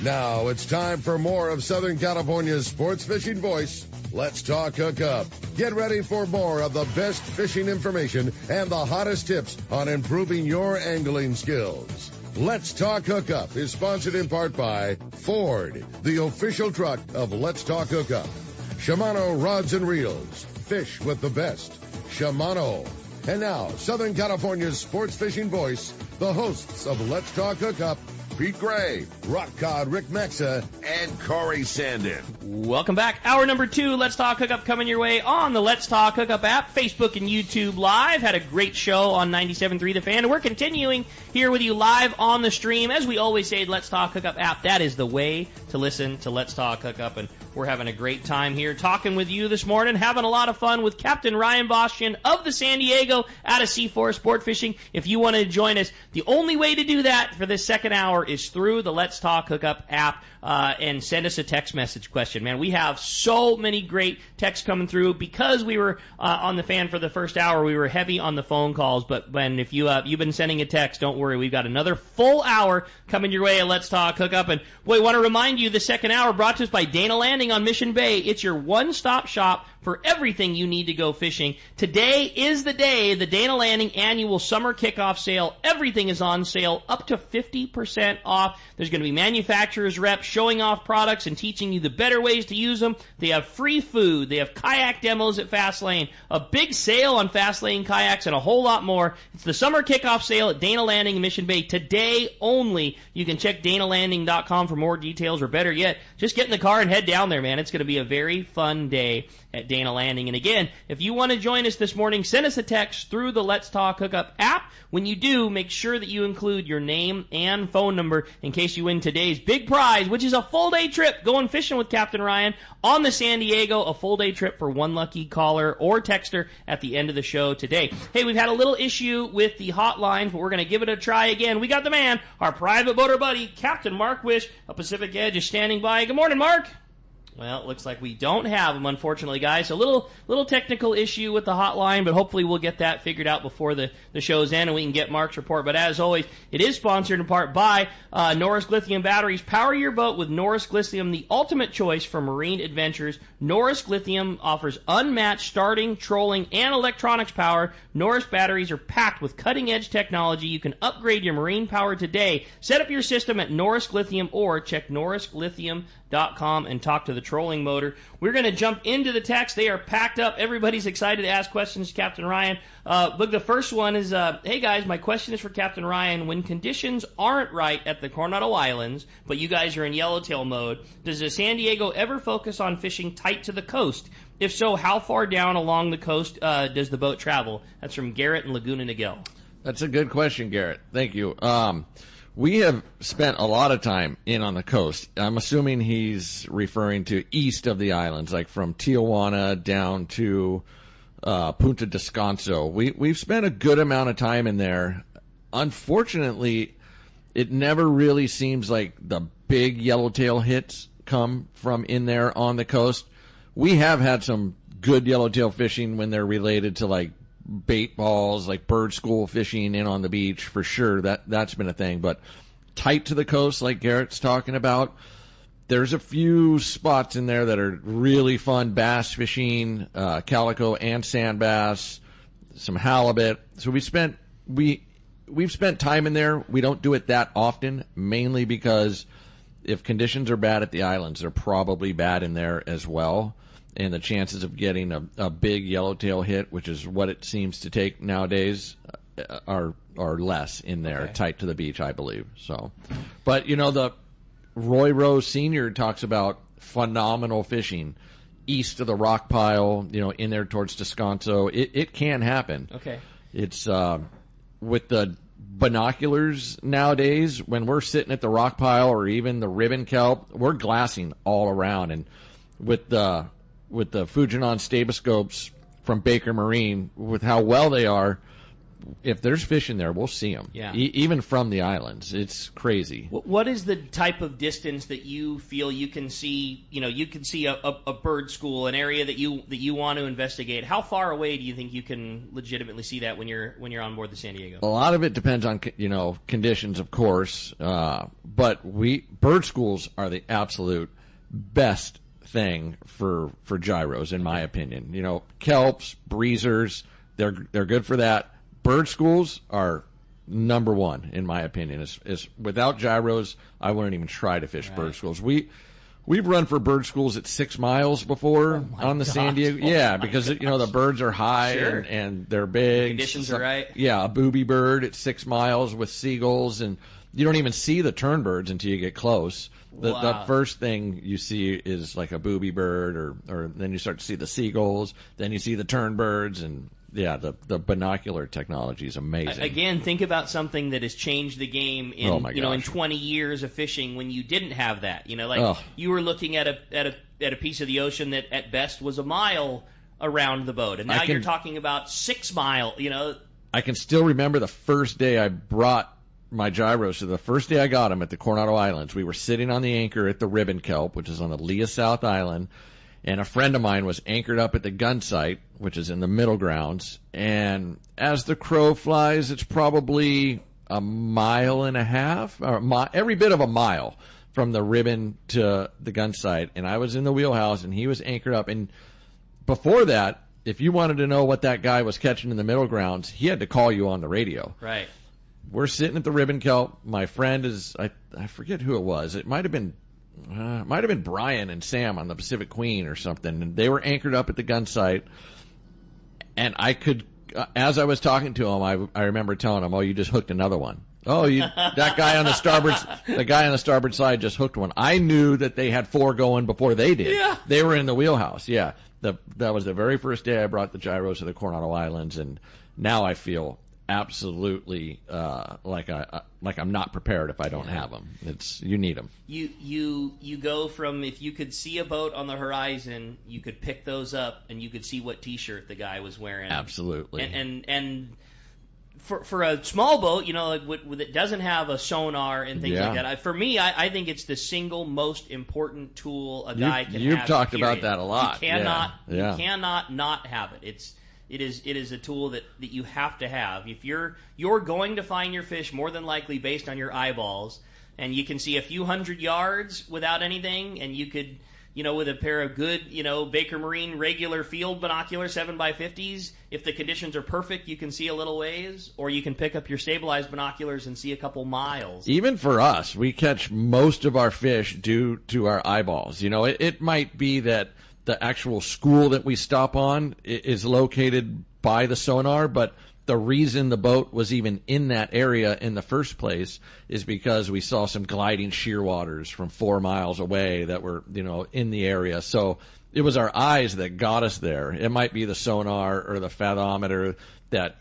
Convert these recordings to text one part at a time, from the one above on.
Now it's time for more of Southern California's sports fishing voice. Let's talk hookup. Get ready for more of the best fishing information and the hottest tips on improving your angling skills. Let's Talk Hookup is sponsored in part by Ford, the official truck of Let's Talk Hookup. Shimano Rods and Reels. Fish with the best. Shimano. And now, Southern California's sports fishing voice, the hosts of Let's Talk Hookup, Pete Gray, Rock Cod Rick Mexa, and Corey Sandin. Welcome back. Hour number 2, Let's Talk Hookup coming your way on the Let's Talk Hookup app, Facebook and YouTube Live. Had a great show on 97.3 The Fan, and we're continuing here with you live on the stream. As we always say, Let's Talk Hookup app, that is the way to listen to Let's Talk Hookup, and we're having a great time here talking with you this morning, having a lot of fun with Captain Ryan Bostian of the San Diego out of C4 Sport Fishing. If you want to join us, the only way to do that for this second hour is through the Let's Talk Hookup app, and send us a text message question. Man, we have so many great texts coming through because we were on the Fan for the first hour. We were heavy on the phone calls, but if you've been sending a text, don't worry. We've got another full hour coming your way at Let's Talk Hookup. And we want to remind you, the second hour brought to us by Dana Landing on Mission Bay. It's your one-stop shop for everything you need to go fishing. Today is the day, the Dana Landing annual summer kickoff sale. Everything is on sale, up to 50% off. There's going to be manufacturers reps showing off products and teaching you the better ways to use them. They have free food. They have kayak demos at Fastlane, a big sale on Fastlane kayaks, and a whole lot more. It's the summer kickoff sale at Dana Landing in Mission Bay. Today only. You can check danalanding.com for more details, or better yet, just get in the car and head down there, man. It's going to be a very fun day at Dana Landing. And again, if you want to join us this morning, send us a text through the Let's Talk Hookup app. When you do, make sure that you include your name and phone number in case you win today's big prize, which is a full-day trip going fishing with Captain Ryan on the San Diego, a full-day trip for one lucky caller or texter at the end of the show today. Hey, we've had a little issue with the hotlines, but we're going to give it a try again. We got the man, our private boater buddy, Captain Mark Wish of Pacific Edge, is standing by. Good morning, Mark. Well, it looks like we don't have him, unfortunately, guys. So a little technical issue with the hotline, but hopefully we'll get that figured out before the show's end and we can get Mark's report. But as always, it is sponsored in part by Norris Lithium Batteries. Power your boat with Norris Lithium, the ultimate choice for marine adventures. Norris Lithium offers unmatched starting, trolling, and electronics power. Norris batteries are packed with cutting-edge technology. You can upgrade your marine power today. Set up your system at Norris Lithium or check norrislithium.com and talk to the trolling motor. We're going to jump into the text. They are packed up. Everybody's excited to ask questions to Captain Ryan. Look, the first one is, hey guys, my question is for Captain Ryan. When conditions aren't right at the Coronado Islands, but you guys are in yellowtail mode, does the San Diego ever focus on fishing tight to the coast? If so, how far down along the coast does the boat travel? That's from Garrett in Laguna Niguel. That's a good question, Garrett. Thank you. We have spent a lot of time in on the coast. I'm assuming he's referring to east of the islands, like from Tijuana down to Punta Descanso. We've spent a good amount of time in there. Unfortunately, it never really seems like the big yellowtail hits come from in there on the coast. We have had some good yellowtail fishing when they're related to like bait balls, like bird school fishing in on the beach, for sure. That's been a thing. But tight to the coast, like Garrett's talking about, there's a few spots in there that are really fun bass fishing, calico and sand bass, some halibut. So we've spent time in there. We don't do it that often, mainly because if conditions are bad at the islands, they're probably bad in there as well. And the chances of getting a big yellowtail hit, which is what it seems to take nowadays, are less in there, okay, tight to the beach, I believe. So, but the Roy Rose Sr. talks about phenomenal fishing east of the rock pile, in there towards Descanso. It can happen. Okay. It's with the binoculars nowadays, when we're sitting at the rock pile or even the ribbon kelp, we're glassing all around, and with the Fujinon Staboscopes from Baker Marine, with how well they are, if there's fish in there, we'll see them. Yeah. Even from the islands. It's crazy. What is the type of distance that you feel you can see? You can see a bird school, an area that you want to investigate. How far away do you think you can legitimately see that when you're on board the San Diego? A lot of it depends on conditions, of course. But bird schools are the absolute best thing for gyros, in my opinion. Kelps, breezers, they're good for that. Bird schools are number one, in my opinion. Is without gyros, I wouldn't even try to fish bird schools. We've run for bird schools at 6 miles before on the San Diego. Because the birds are high and they're big. The conditions are right. Yeah, a booby bird at 6 miles with seagulls, and you don't even see the tern birds until you get close. The first thing you see is like a booby bird, or then you start to see the seagulls, then you see the tern birds, and the binocular technology is amazing. Again, think about something that has changed the game in in 20 years of fishing when you didn't have that. You were looking at a piece of the ocean that at best was a mile around the boat, and now you're talking about 6 mile. I can still remember the first day I brought my gyros. So the first day I got them at the Coronado Islands, we were sitting on the anchor at the Ribbon Kelp, which is on the Leah South Island, and a friend of mine was anchored up at the gun site, which is in the middle grounds, and as the crow flies, it's probably a mile and a half, or every bit of a mile from the Ribbon to the gun site, and I was in the wheelhouse, and he was anchored up, and before that, if you wanted to know what that guy was catching in the middle grounds, he had to call you on the radio. Right. We're sitting at the Ribbon Kelp. My friend is, I forget who it was. It might have been Brian and Sam on the Pacific Queen or something. And they were anchored up at the gun site. And I could, as I was talking to him, I remember telling him, "Oh, you just hooked another one. Oh, that guy on the starboard side just hooked one." I knew that they had 4 going before they did. Yeah. They were in the wheelhouse. Yeah. That was the very first day I brought the gyros to the Coronado Islands, and now I feel absolutely like I'm not prepared if I don't have them. You need them. You go from, if you could see a boat on the horizon, you could pick those up and you could see what T-shirt the guy was wearing. Absolutely. And for a small boat, that doesn't have a sonar and things like that. For me, I think it's the single most important tool a guy can have. You've talked about that a lot. You cannot not have it. It is a tool that you have to have. If you're going to find your fish more than likely based on your eyeballs, and you can see a few hundred yards without anything, and you could, with a pair of good, Baker Marine regular field binoculars, 7x50s, if the conditions are perfect, you can see a little ways, or you can pick up your stabilized binoculars and see a couple miles. Even for us, we catch most of our fish due to our eyeballs. It might be that the actual school that we stop on is located by the sonar, but the reason the boat was even in that area in the first place is because we saw some gliding shearwaters from 4 miles away that were, in the area. So it was our eyes that got us there. It might be the sonar or the fathometer that,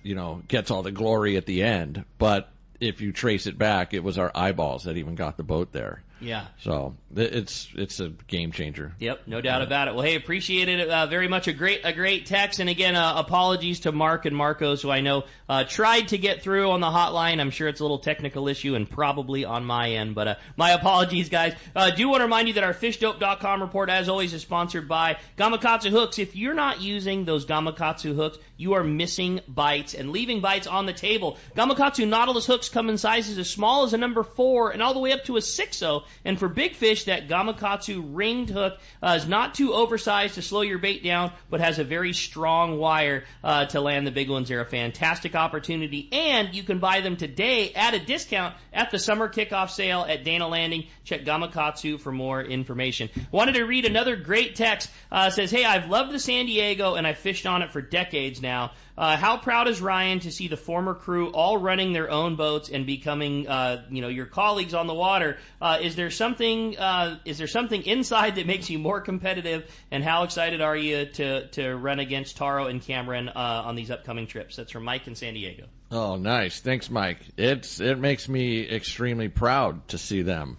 gets all the glory at the end, but if you trace it back, it was our eyeballs that even got the boat there. Yeah. So it's a game changer. Yep, no doubt about it. Well, hey, appreciate it very much. A great text. And again, apologies to Mark and Marcos, who I know tried to get through on the hotline. I'm sure it's a little technical issue and probably on my end, but my apologies, guys. Do want to remind you that our FishDope.com report, as always, is sponsored by Gamakatsu Hooks. If you're not using those Gamakatsu hooks, you are missing bites and leaving bites on the table. Gamakatsu Nautilus hooks come in sizes as small as a number 4 and all the way up to a 6-0. And for big fish, that Gamakatsu ringed hook is not too oversized to slow your bait down, but has a very strong wire to land the big ones. They're a fantastic opportunity, and you can buy them today at a discount at the summer kickoff sale at Dana Landing. Check Gamakatsu for more information. Wanted to read another great text. Says, "Hey, I've loved the San Diego, and I've fished on it for decades now. How proud is Ryan to see the former crew all running their own boats and becoming, your colleagues on the water? Is there something inside that makes you more competitive? And how excited are you to run against Taro and Cameron on these upcoming trips?" That's from Mike in San Diego. Oh, nice. Thanks, Mike. It makes me extremely proud to see them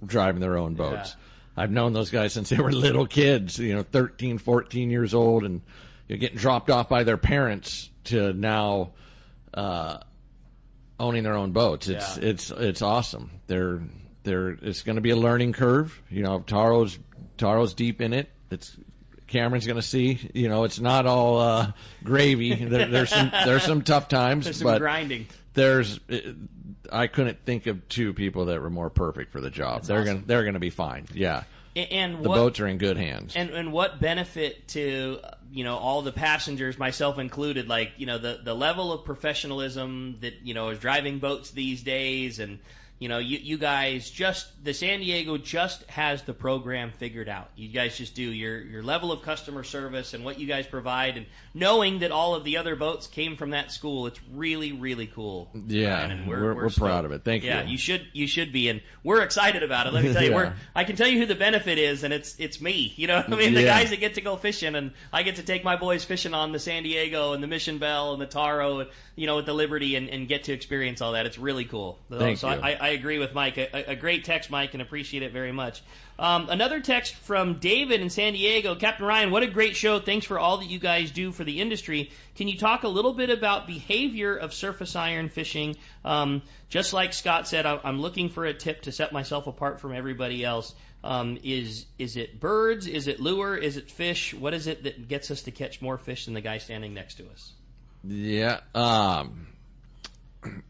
driving their own boats. Yeah. I've known those guys since they were little kids, 13, 14 years old, and getting dropped off by their parents to now owning their own boats. It's awesome. It's going to be a learning curve. Taro's deep in it. Cameron's going to see. It's not all gravy. There's some tough times. There's some grinding. I couldn't think of two people that were more perfect for the job. They're going to be fine. Yeah. And the boats are in good hands. And what benefit to all the passengers, myself included, like the level of professionalism that is driving boats these days, and you guys the San Diego just has the program figured out. You guys just do your level of customer service and what you guys provide, and knowing that all of the other boats came from that school. It's really, really cool. Yeah, and we're proud of it. Thank you. Yeah, you should be, and we're excited about it. Let me tell you, I can tell you who the benefit is, and it's me. You know what I mean? The guys that get to go fishing, and I get to take my boys fishing on the San Diego and the Mission Belle and the Taro, with the Liberty, and get to experience all that. It's really cool. Thank you. I agree with Mike. A great text, Mike, and appreciate it very much. Another text from David in San Diego. Captain Ryan, what a great show. Thanks for all that you guys do for the industry. Can you talk a little bit about behavior of surface iron fishing? Just like Scott said, I'm looking for a tip to set myself apart from everybody else. Is it birds? Is it lure? Is it fish? What is it that gets us to catch more fish than the guy standing next to us? Yeah.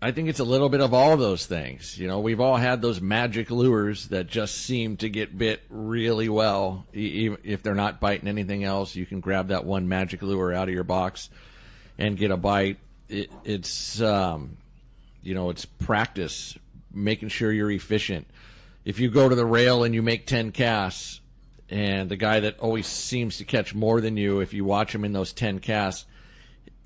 I think it's a little bit of all those things. We've all had those magic lures that just seem to get bit really well. Even if they're not biting anything else, you can grab that one magic lure out of your box and get a bite. It's practice, making sure you're efficient. If you go to the rail and you make 10 casts, and the guy that always seems to catch more than you, if you watch him in those 10 casts,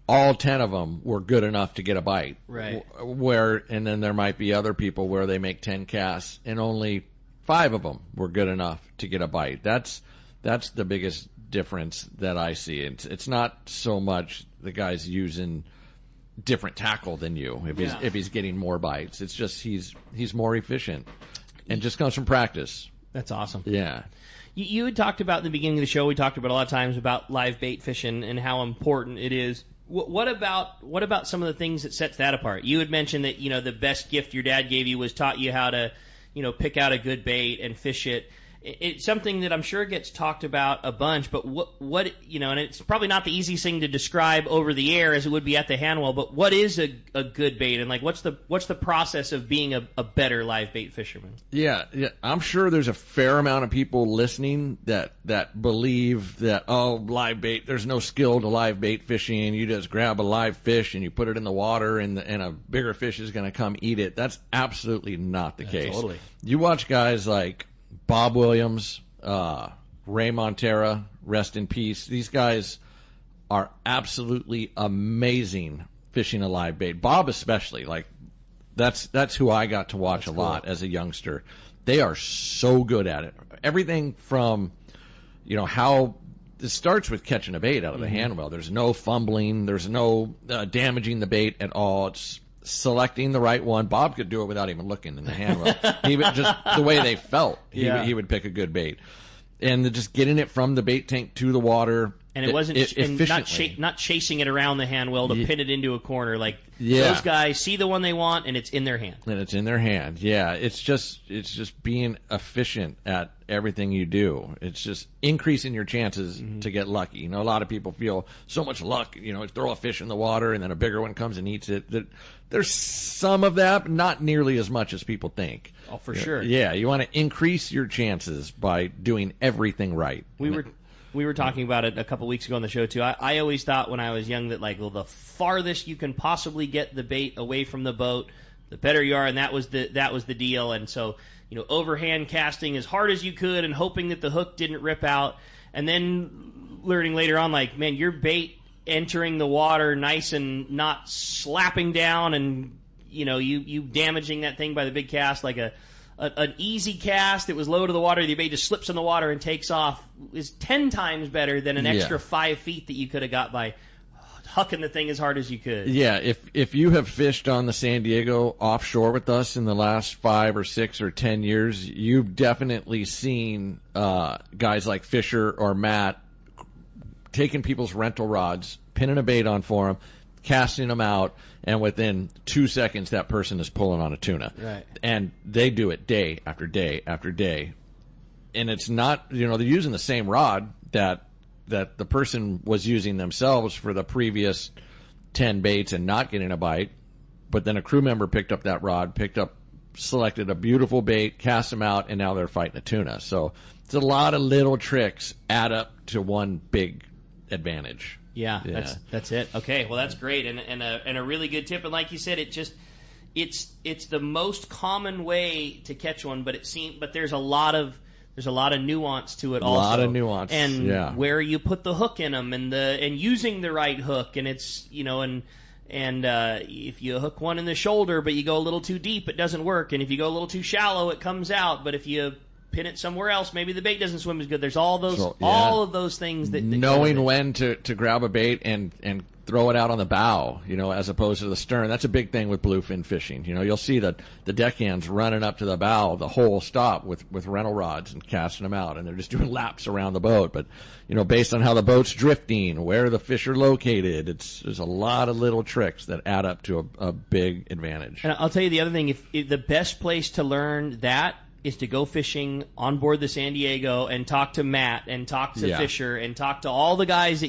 all 10 of them were good enough to get a bite. Right. And then there might be other people where they make 10 casts and only 5 of them were good enough to get a bite. That's the biggest difference that I see. It's not so much the guy's using different tackle than you if he's getting more bites. It's just he's more efficient, and just comes from practice. That's awesome. Yeah. You had talked about in the beginning of the show, we talked about a lot of times about live bait fishing and how important it is. What about some of the things that sets that apart? You had mentioned that the best gift your dad gave you was taught you how to pick out a good bait and fish it. It's something that I'm sure gets talked about a bunch, but what and it's probably not the easiest thing to describe over the air as it would be at the handwell, but what is a good bait, and what's the process of being a better live bait fisherman? Yeah, I'm sure there's a fair amount of people listening that believe that live bait, there's no skill to live bait fishing. You just grab a live fish and you put it in the water and a bigger fish is going to come eat it. That's absolutely not the case. Totally. You watch guys like Bob Williams, Ray Montera, rest in peace. These guys are absolutely amazing fishing a live bait. Bob especially, that's who I got to watch a lot as a youngster. They are so good at it. Everything from, how it starts with catching a bait out of the handwell. There's no fumbling. There's no damaging the bait at all. It's selecting the right one. Bob could do it without even looking in the handwell. He would just the way they felt. He would pick a good bait, and just getting it from the bait tank to the water. And it wasn't not chasing it around the handwell to pin it into a corner. Those guys see the one they want, and it's in their hand. And it's in their hand. Yeah, it's just being efficient at everything you do. It's just increasing your chances to get lucky. A lot of people feel so much luck. Throw a fish in the water, and then a bigger one comes and eats it. There's some of that, but not nearly as much as people think. Oh, for sure. Yeah, you want to increase your chances by doing everything right. We were talking about it a couple weeks ago on the show too. I always thought when I was young that the farthest you can possibly get the bait away from the boat, the better you are, and that was the deal. And so overhand casting as hard as you could and hoping that the hook didn't rip out, and then learning later on your bait entering the water nice and not slapping down, and you damaging that thing by the big cast an easy cast that was low to the water, the bait just slips in the water and takes off, is 10 times better than an extra 5 feet that you could have got by hucking the thing as hard as you could. Yeah, if you have fished on the San Diego offshore with us in the last 5 or 6 or 10 years, you've definitely seen guys like Fisher or Matt taking people's rental rods, pinning a bait on for them, casting them out, and within 2 seconds that person is pulling on a tuna. Right. And they do it day after day after day. And it's not, they're using the same rod that the person was using themselves for the previous 10 baits and not getting a bite. But then a crew member picked up that rod, selected a beautiful bait, cast them out, and now they're fighting a tuna. So it's a lot of little tricks add up to one big advantage. Yeah. That's it. Okay, well that's great, and a really good tip. And like you said, it's the most common way to catch one, but there's a lot of nuance to it also. A lot of nuance. And where you put the hook in them, and using the right hook, and it's and if you hook one in the shoulder but you go a little too deep, it doesn't work. And if you go a little too shallow, it comes out. But if you pin it somewhere else, maybe the bait doesn't swim as good. There's all of those things that knowing when to grab a bait and throw it out on the bow, as opposed to the stern. That's a big thing with bluefin fishing. You'll see the deckhands running up to the bow the whole stop with rental rods and casting them out, and they're just doing laps around the boat. But based on how the boat's drifting, where the fish are located, there's a lot of little tricks that add up to a big advantage. And I'll tell you the other thing: if the best place to learn that is to go fishing on board the San Diego and talk to Matt and talk to Fisher and talk to all the guys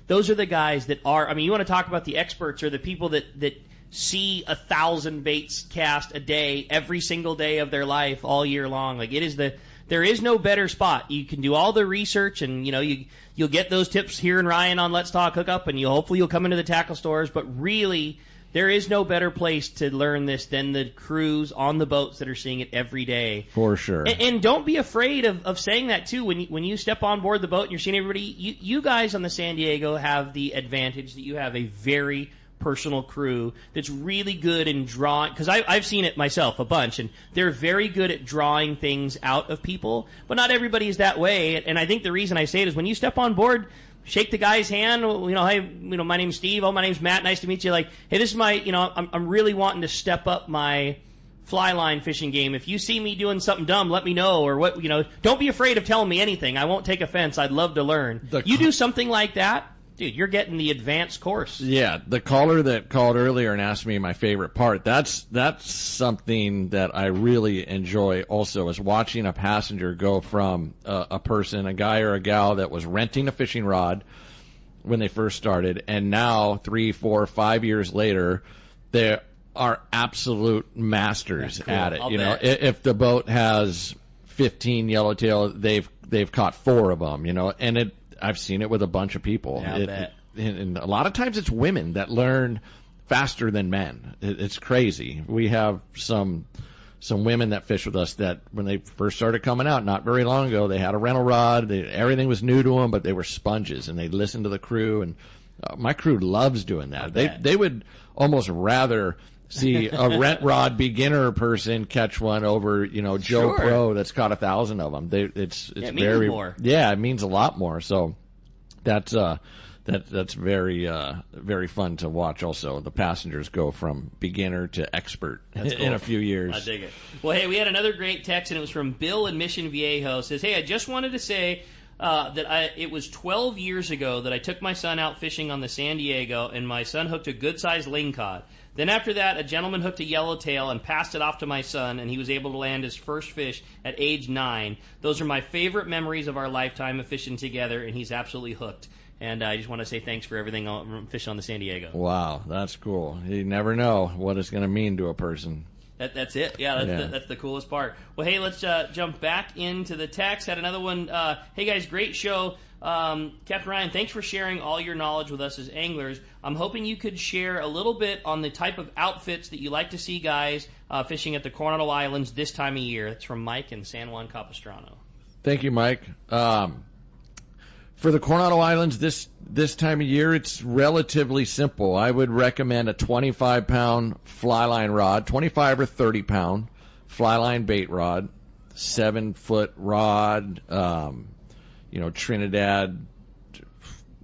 those are the guys that are, you want to talk about the experts or the people that see 1,000 baits cast a day every single day of their life all year long. There is no better spot. You can do all the research, and you'll get those tips here and Ryan on Let's Talk Hookup, and hopefully you'll come into the tackle stores, but really there is no better place to learn this than the crews on the boats that are seeing it every day. For sure. And don't be afraid of saying that, too. When you step on board the boat and you're seeing everybody, you guys on the San Diego have the advantage that you have a very personal crew that's really good in drawing, because I've seen it myself a bunch, and they're very good at drawing things out of people, but not everybody is that way. And I think the reason I say it is when you step on board, shake the guy's hand. Hey, my name's Steve. Oh, my name's Matt. Nice to meet you. Hey, this is my, I'm really wanting to step up my fly line fishing game. If you see me doing something dumb, let me know. Or what, don't be afraid of telling me anything. I won't take offense. I'd love to learn. You do something like that, dude, you're getting the advanced course. Yeah, the caller that called earlier and asked me my favorite part, that's something that I really enjoy also, is watching a passenger go from a person, a guy or a gal that was renting a fishing rod when they first started, and now 3, 4, 5 years later, they are absolute masters at it. If the boat has 15 yellowtail, they've caught 4 of them, and I've seen it with a bunch of people. Yeah, and a lot of times it's women that learn faster than men. It's crazy. We have some women that fish with us that when they first started coming out, not very long ago, they had a rental rod. Everything was new to them, but they were sponges, and they'd listen to the crew. And my crew loves doing that. They would almost rather see a rent rod beginner person catch one over, Joe Pro that's caught 1,000 of them. It's it very means more. Yeah, it means a lot more. So that's very very fun to watch. Also, the passengers go from beginner to expert in a few years. I dig it. Well, hey, we had another great text, and it was from Bill in Mission Viejo. It says, hey, I just wanted to say it was 12 years ago that I took my son out fishing on the San Diego, and my son hooked a good-sized lingcod. Then after that, a gentleman hooked a yellowtail and passed it off to my son, and he was able to land his first fish at age 9. Those are my favorite memories of our lifetime of fishing together, and he's absolutely hooked. And I just want to say thanks for everything on fishing on the San Diego. Wow, that's cool. You never know what it's going to mean to a person. That's it. Yeah, that's the coolest part. Well, hey, let's jump back into the text. Had another one. Hey, guys, great show. Captain Ryan, thanks for sharing all your knowledge with us as anglers. I'm hoping you could share a little bit on the type of outfits that you like to see guys fishing at the Coronado Islands this time of year. That's from Mike in San Juan Capistrano. Thank you, Mike. For the Coronado Islands this time of year, it's relatively simple. I would recommend a 25-pound fly line rod, 25 or 30-pound fly line bait rod, 7-foot rod, Trinidad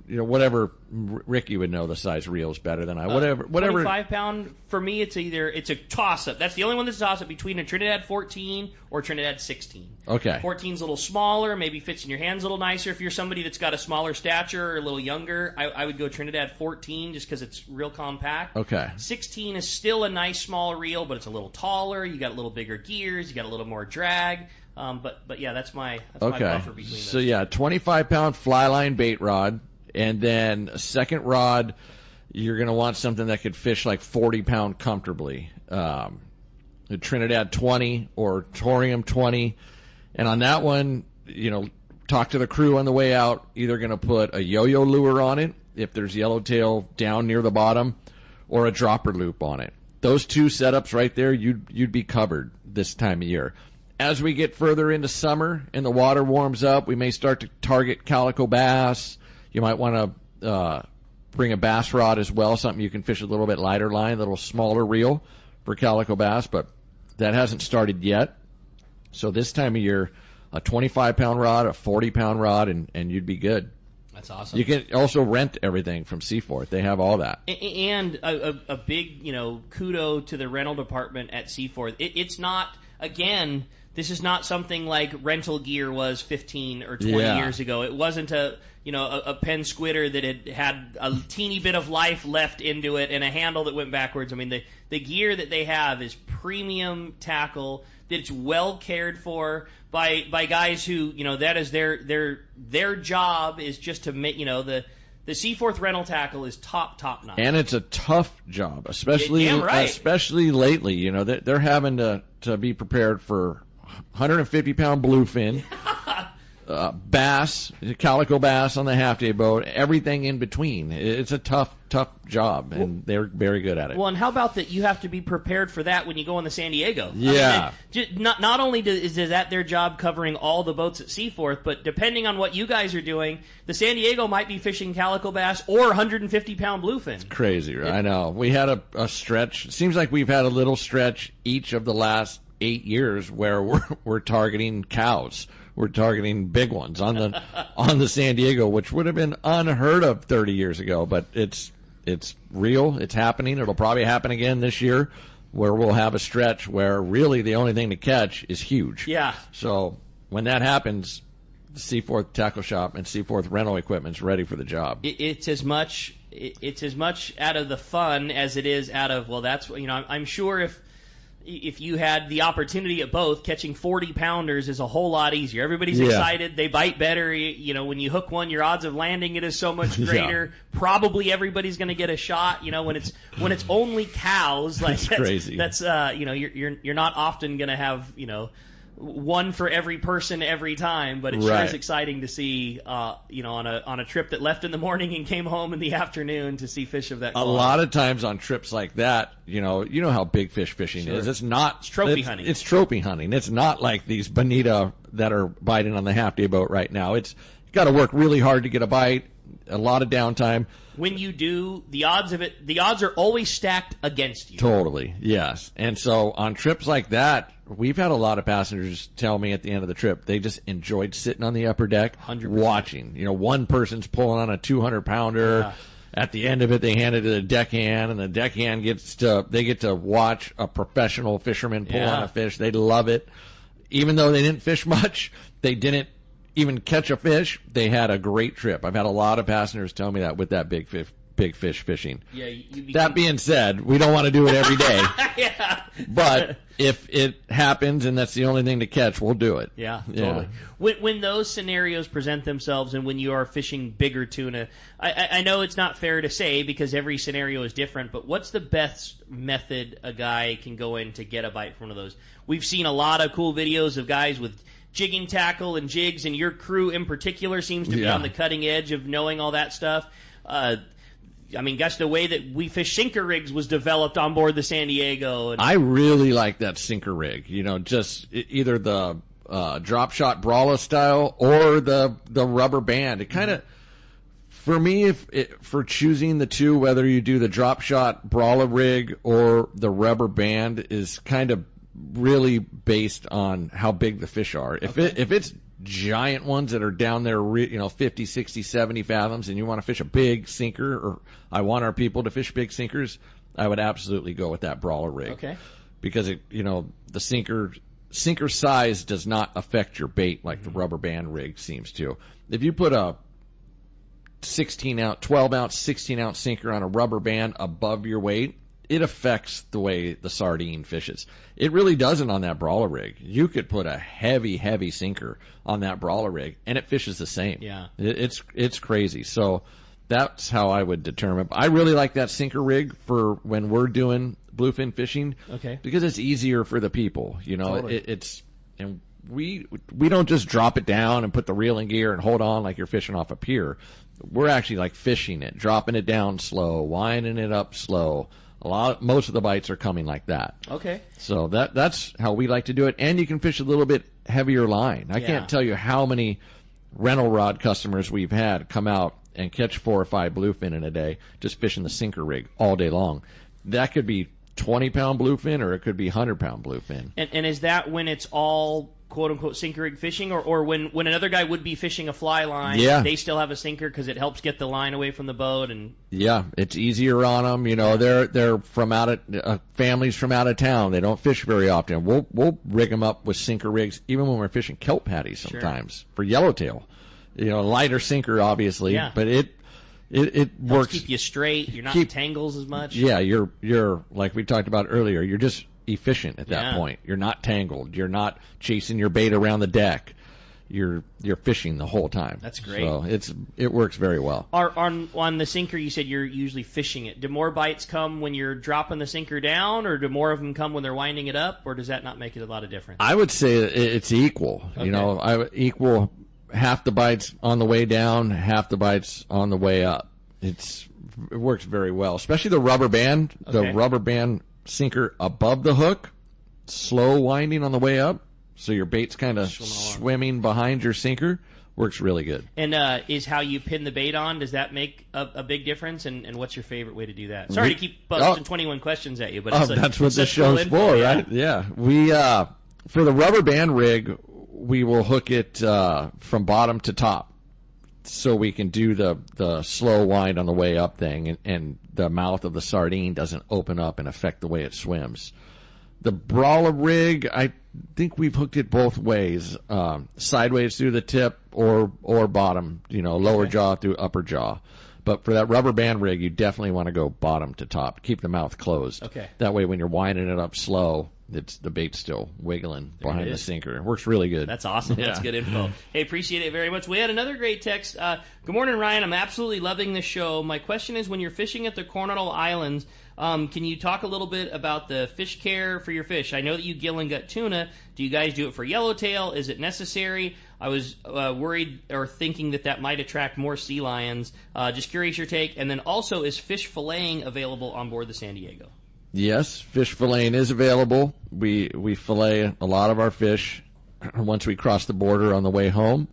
whatever. Ricky would know the size reels better than I. Whatever. 25-pound, for me, it's a toss-up. That's the only one that's a toss-up between a Trinidad 14 or Trinidad 16. Okay. 14's a little smaller, maybe fits in your hands a little nicer. If you're somebody that's got a smaller stature or a little younger, I would go Trinidad 14 just because it's real compact. Okay. 16 is still a nice small reel, but it's a little taller. You got a little bigger gears. You got a little more drag. But yeah, that's my buffer between those. So yeah, 25-pound fly line bait rod. And then a second rod, you're going to want something that could fish like 40-pound comfortably. The Trinidad 20 or Torium 20. And on that one, talk to the crew on the way out. Either going to put a yo-yo lure on it, if there's yellowtail down near the bottom, or a dropper loop on it. Those two setups right there, you'd be covered this time of year. As we get further into summer and the water warms up, we may start to target calico bass. You might want to bring a bass rod as well, something you can fish a little bit lighter line, a little smaller reel for calico bass, but that hasn't started yet. So this time of year, a 25-pound rod, a 40-pound rod, and you'd be good. That's awesome. You can also rent everything from Seaforth. They have all that. And a big, kudo to the rental department at Seaforth. It's not, again, this is not something like rental gear was 15 or 20 years ago. It wasn't a Penn Squitter that had a teeny bit of life left into it and a handle that went backwards. I mean, the gear that they have is premium tackle that's well cared for by guys who, that is their job is just to make, the Seaforth rental tackle is top notch. And it's a tough job, especially right. especially lately. They're having to be prepared for 150-pound bluefin, bass, calico bass on the half-day boat, everything in between. It's a tough job, and they're very good at it. Well, and how about that you have to be prepared for that when you go on the San Diego? Yeah. Not only is that their job covering all the boats at Seaforth, but depending on what you guys are doing, the San Diego might be fishing calico bass or 150-pound bluefin. It's crazy, right? I know. We had a stretch. It seems like we've had a little stretch each of the last 8 years where we're targeting cows. We're targeting big ones on the San Diego, which would have been unheard of 30 years ago. But it's real. It's happening. It'll probably happen again this year, where we'll have a stretch where really the only thing to catch is huge. Yeah. So when that happens, the Seaforth Tackle Shop and Seaforth Rental Equipment's ready for the job. It's as much out of the fun as it is out of, well, that's, I'm sure if you had the opportunity at both, catching 40-pounders is a whole lot easier. Everybody's excited. They bite better. When you hook one, your odds of landing it is so much greater. Yeah. Probably everybody's going to get a shot. When it's only cows, like that's crazy. That's you're not often going to have one for every person every time, but it sure is exciting to see, on a trip that left in the morning and came home in the afternoon to see fish of that quality. A lot of times on trips like that, you know how big fish fishing is. It's trophy hunting. It's trophy hunting. It's not like these bonita that are biting on the half-day boat right now. It's got to work really hard to get a bite, a lot of downtime. When you do, the odds are always stacked against you. Totally, yes. And so on trips like that, we've had a lot of passengers tell me at the end of the trip they just enjoyed sitting on the upper deck 100%. Watching. One person's pulling on a 200-pounder. Yeah. At the end of it, they hand it to the deckhand, and the deckhand get to watch a professional fisherman pull on a fish. They love it. Even though they didn't fish much, they didn't even catch a fish, they had a great trip. I've had a lot of passengers tell me that with that big fish fishing. Yeah, that being said, we don't want to do it every day. Yeah. But if it happens and that's the only thing to catch, we'll do it. Yeah, totally. When those scenarios present themselves and when you are fishing bigger tuna, I know it's not fair to say because every scenario is different, but what's the best method a guy can go in to get a bite from one of those? We've seen a lot of cool videos of guys with jigging tackle and jigs, and your crew in particular seems to be on the cutting edge of knowing all that stuff. Gosh, the way that we fish sinker rigs was developed on board the San Diego. I really like that sinker rig. Just either the drop shot Brawler style or the rubber band. It kind of, for me, for choosing the two, whether you do the drop shot Brawler rig or the rubber band is kind of really based on how big the fish are. If it's giant ones that are down there, 50, 60, 70 fathoms, and you want to fish a big sinker, or I want our people to fish big sinkers, I would absolutely go with that brawler rig. Okay. Because the sinker size does not affect your bait like the rubber band rig seems to. If you put a 12-ounce, 16-ounce sinker on a rubber band above your weight, it affects the way the sardine fishes. It really doesn't on that brawler rig. You could put a heavy sinker on that brawler rig, and it fishes the same. Yeah. It's crazy. So that's how I would determine. I really like that sinker rig for when we're doing bluefin fishing. Okay. Because it's easier for the people. Totally. And we don't just drop it down and put the reel in gear and hold on like you're fishing off a pier. We're actually like fishing it, dropping it down slow, winding it up slow. Most of the bites are coming like that. Okay. So that's how we like to do it. And you can fish a little bit heavier line. I can't tell you how many rental rod customers we've had come out and catch 4 or 5 bluefin in a day just fishing the sinker rig all day long. That could be 20-pound bluefin or it could be 100-pound bluefin. And is that when it's all quote-unquote sinker rig fishing, or when another guy would be fishing a fly line, they still have a sinker because it helps get the line away from the boat? And yeah, it's easier on them. They're from families from out of town. They don't fish very often. We'll rig them up with sinker rigs even when we're fishing kelp patties sometimes for yellowtail. Lighter sinker obviously, but it works. Keep you straight. You're not in tangles as much. Yeah, you're like we talked about earlier. You're just efficient at that point. You're not tangled. You're not chasing your bait around the deck. You're fishing the whole time. That's great. So it works very well. On the sinker, you said you're usually fishing it. Do more bites come when you're dropping the sinker down, or do more of them come when they're winding it up, or does that not make it a lot of difference? I would say it's equal. Okay. I would equal half the bites on the way down, half the bites on the way up. It works very well, especially the rubber band. Okay. The rubber band sinker above the hook, slow winding on the way up, so your bait's kind of swimming behind your sinker. Works really good. And is how you pin the bait on, does that make a big difference? And what's your favorite way to do that? Sorry to keep busting 21 questions at you, but that's what this show's for, right? Yeah. We for the rubber band rig, we will hook it from bottom to top, so we can do the slow wind on the way up thing, and the mouth of the sardine doesn't open up and affect the way it swims. The brawler rig, I think we've hooked it both ways, sideways through the tip or bottom, lower jaw through upper jaw. But for that rubber band rig, you definitely want to go bottom to top. Keep the mouth closed. Okay. That way when you're winding it up slow, the bait's still wiggling behind the sinker. It works really good. That's awesome. Yeah. That's good info. Hey, appreciate it very much. We had another great text. Good morning, Ryan. I'm absolutely loving this show. My question is, when you're fishing at the Coronado Islands, can you talk a little bit about the fish care for your fish? I know that you gill and gut tuna. Do you guys do it for yellowtail? Is it necessary? I was worried or thinking that might attract more sea lions. Just curious your take. And then also, is fish filleting available on board the San Diego? Yes, fish filleting is available. We fillet a lot of our fish once we cross the border on the way home.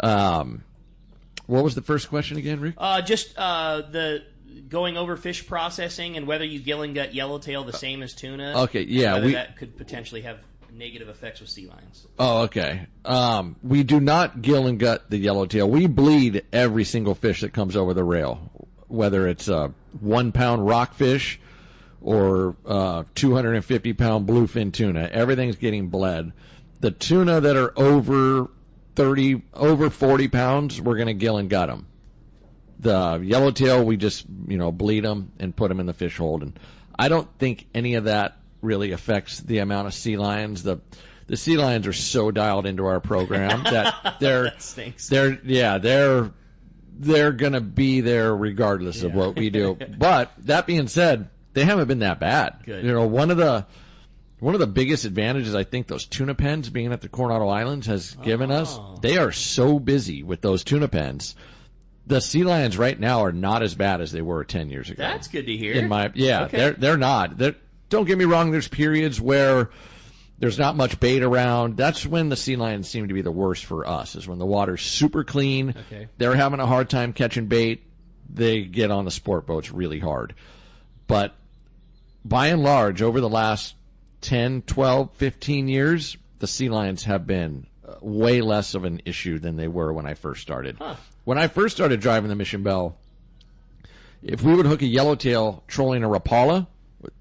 What was the first question again, Rick? Just the going over fish processing and whether you gill and gut yellowtail the same as tuna. Okay, yeah. Whether that could potentially have negative effects with sea lions. Oh, okay. We do not gill and gut the yellowtail. We bleed every single fish that comes over the rail, whether it's a 1-pound rockfish or 250-pound bluefin tuna. Everything's getting bled. The tuna that are over 40 pounds, we're going to gill and gut them. The yellowtail, we just bleed them and put them in the fish hold. And I don't think any of that really affects the amount of sea lions. The sea lions are so dialed into our program that that stinks. They're going to be there regardless of what we do. But that being said, they haven't been that bad. Good. One of the biggest advantages I think those tuna pens being at the Coronado Islands has given us, they are so busy with those tuna pens. The sea lions right now are not as bad as they were 10 years ago. That's good to hear. Okay. They're not. Don't get me wrong, there's periods where there's not much bait around. That's when the sea lions seem to be the worst for us, is when the water's super clean. Okay. They're having a hard time catching bait. They get on the sport boats really hard. But by and large, over the last 10, 12, 15 years, the sea lions have been way less of an issue than they were when I first started. Huh. When I first started driving the Mission Belle, if we would hook a yellowtail trolling a rapala,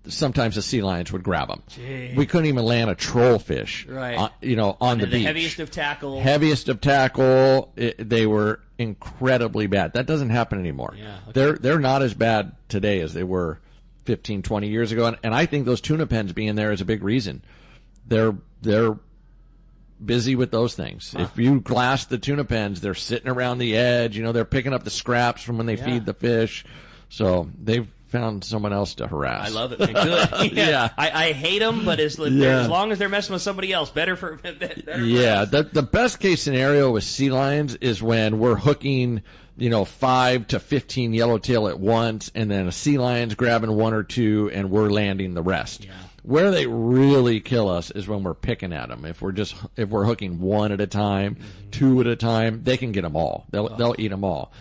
sometimes the sea lions would grab them. Gee. We couldn't even land a trollfish, right. on the beach. Heaviest of tackle. Heaviest of tackle. They were incredibly bad. That doesn't happen anymore. Yeah, okay. They're not as bad today as they were 15, 20 years ago, and I think those tuna pens being there is a big reason. They're busy with those things. Huh. If you glass the tuna pens, they're sitting around the edge. They're picking up the scraps from when they feed the fish. So they've found someone else to harass. I love it. Good. Yeah. I hate them, but as long as they're messing with somebody else, better for yeah. The best case scenario with sea lions is when we're hooking 5 to 15 yellowtail at once, and then a sea lion's grabbing 1 or 2, and we're landing the rest. Yeah. Where they really kill us is when we're picking at them. If we're hooking 1 at a time, 2 at a time, they can get them all. They'll eat them all.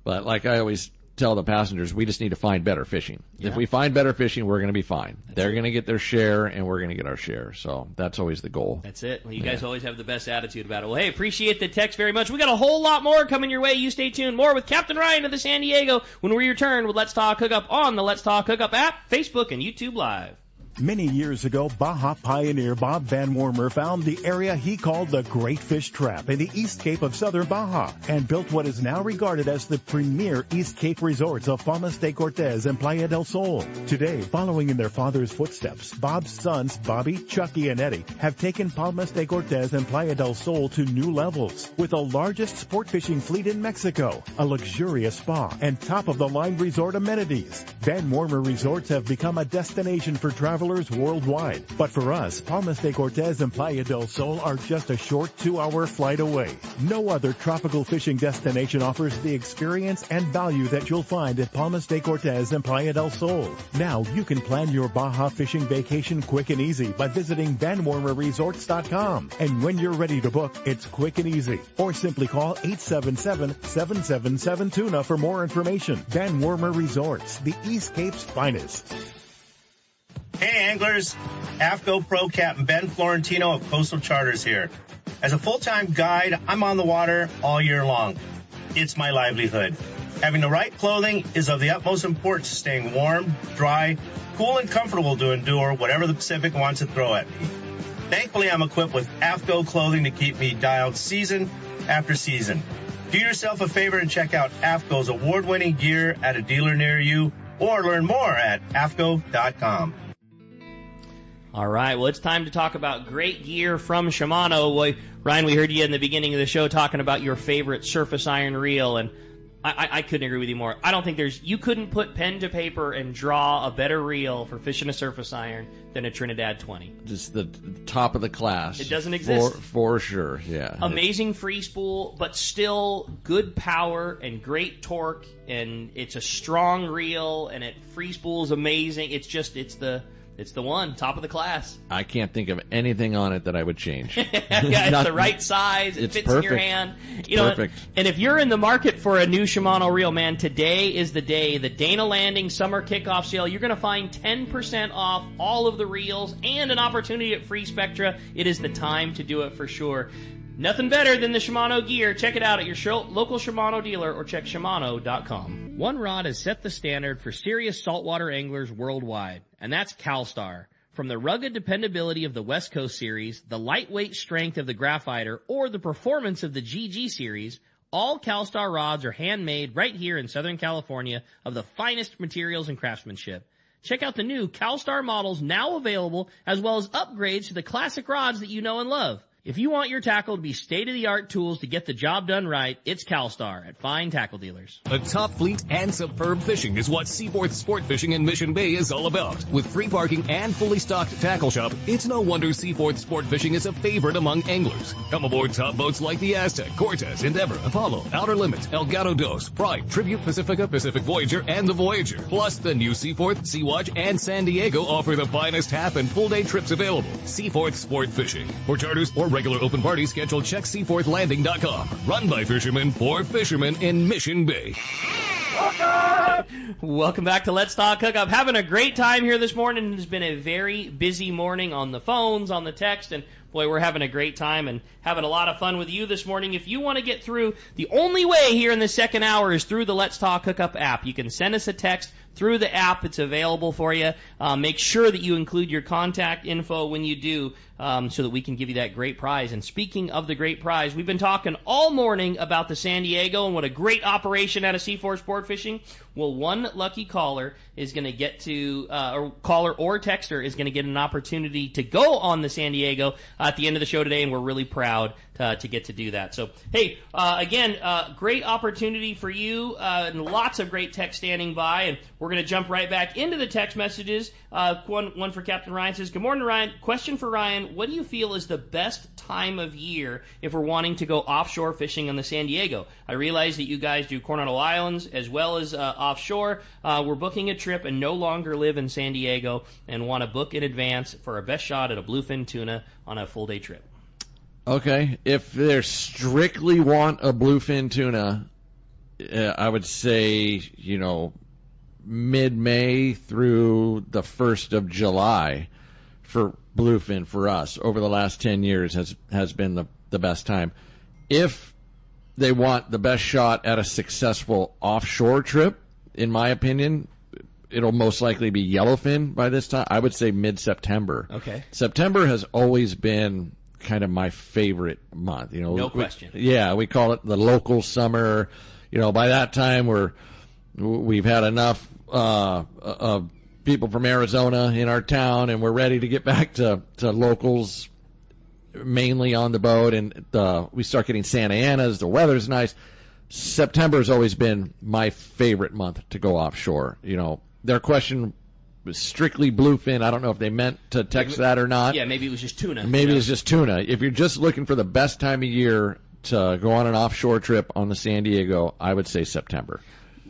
But like I always tell the passengers, we just need to find better fishing. Yeah. If we find better fishing, we're going to be fine. They're going to get their share, and we're going to get our share. So that's always the goal. That's it. Well, you guys always have the best attitude about it. Well, hey, appreciate the text very much. We got a whole lot more coming your way. You stay tuned. More with Captain Ryan of the San Diego when we return with Let's Talk Hookup on the Let's Talk Hookup app, Facebook, and YouTube Live. Many years ago, Baja pioneer Bob Van Wormer found the area he called the Great Fish Trap in the East Cape of southern Baja and built what is now regarded as the premier East Cape resorts of Palmas de Cortez and Playa del Sol. Today, following in their father's footsteps, Bob's sons, Bobby, Chucky, and Eddie, have taken Palmas de Cortez and Playa del Sol to new levels with the largest sport fishing fleet in Mexico, a luxurious spa, and top-of-the-line resort amenities. Van Wormer Resorts have become a destination for travelers worldwide. But for us, Palmas de Cortez and Playa del Sol are just a short 2-hour flight away. No other tropical fishing destination offers the experience and value that you'll find at Palmas de Cortez and Playa del Sol. Now you can plan your Baja fishing vacation quick and easy by visiting VanWormerResorts.com. And when you're ready to book, it's quick and easy. Or simply call 877-777-TUNA for more information. Van Wormer Resorts, the East Cape's finest. Hey anglers, AFCO Pro Captain Ben Florentino of Coastal Charters here. As a full-time guide, I'm on the water all year long. It's my livelihood. Having the right clothing is of the utmost importance to staying warm, dry, cool, and comfortable to endure whatever the Pacific wants to throw at me. Thankfully, I'm equipped with AFCO clothing to keep me dialed season after season. Do yourself a favor and check out AFCO's award-winning gear at a dealer near you, or learn more at AFCO.com. All right, well, it's time to talk about great gear from Shimano. Well, Ryan, we heard you in the beginning of the show talking about your favorite surface iron reel, and I couldn't agree with you more. I don't think you couldn't put pen to paper and draw a better reel for fishing a surface iron than a Trinidad 20. Just the top of the class. It doesn't exist. For sure, yeah. Amazing free spool, but still good power and great torque, and it's a strong reel, and free spool is amazing. It's the one, top of the class. I can't think of anything on it that I would change. Yeah, it's the right size. It fits perfect. in your hand. Perfect. And if you're in the market for a new Shimano reel, man, today is the day. The Dana Landing Summer Kickoff Sale. You're going to find 10% off all of the reels and an opportunity at Free Spectra. It is the time to do it for sure. Nothing better than the Shimano gear. Check it out at your local Shimano dealer or check Shimano.com. One rod has set the standard for serious saltwater anglers worldwide, and that's CalStar. From the rugged dependability of the West Coast Series, the lightweight strength of the Graphiter, or the performance of the GG Series, all CalStar rods are handmade right here in Southern California of the finest materials and craftsmanship. Check out the new CalStar models now available, as well as upgrades to the classic rods that you know and love. If you want your tackle to be state-of-the-art tools to get the job done right, it's CalStar at fine tackle dealers. A top fleet and superb fishing is what Seaforth Sport Fishing in Mission Bay is all about. With free parking and fully stocked tackle shop, it's no wonder Seaforth Sport Fishing is a favorite among anglers. Come aboard top boats like the Aztec, Cortez, Endeavor, Apollo, Outer Limits, El Gato Dos, Pride, Tribute Pacifica, Pacific Voyager, and the Voyager. Plus, the new Seaforth, Sea-Watch, and San Diego offer the finest half and full day trips available. Seaforth Sport Fishing. For charters or regular open party schedule, check SeaforthLanding.com. Run by fishermen for fishermen in Mission Bay. Welcome back to Let's Talk Hookup. Having a great time here this morning. It's been a very busy morning on the phones, on the text, and boy, we're having a great time and having a lot of fun with you this morning. If you want to get through, the only way here in the second hour is through the Let's Talk Hookup app. You can send us a text through the app. It's available for you. Make sure that you include your contact info when you do, so that we can give you that great prize. And speaking of the great prize, we've been talking all morning about the San Diego and what a great operation out of C4 Sport Fishing. Well, one lucky caller is going to get to, or caller or texter is going to get an opportunity to go on the San Diego at the end of the show today, and we're really proud to get to do that. So, hey, again, great opportunity for you, and lots of great text standing by, and we're going to jump right back into the text messages. One for Captain Ryan says, good morning, Ryan. Question for Ryan, what do you feel is the best time of year if we're wanting to go offshore fishing on the San Diego? I realize that you guys do Coronado Islands as well as offshore. We're booking a trip and no longer live in San Diego and want to book in advance for our best shot at a bluefin tuna on a full-day trip. Okay, if they strictly want a bluefin tuna, I would say, mid-May through the 1st of July for bluefin for us over the last 10 years has been the best time. If they want the best shot at a successful offshore trip, in my opinion, it'll most likely be yellowfin by this time. I would say mid-September. Okay. September has always been kind of my favorite month. No question. We call it the local summer. By that time we've had enough of people from Arizona in our town, and we're ready to get back to locals mainly on the boat, and we start getting Santa Anas. The weather's nice. September has always been my favorite month to go offshore. Their question was strictly bluefin. I don't know if they meant to text that or not. Yeah, maybe it was just tuna. Maybe it was just tuna. If you're just looking for the best time of year to go on an offshore trip on the San Diego, I would say September.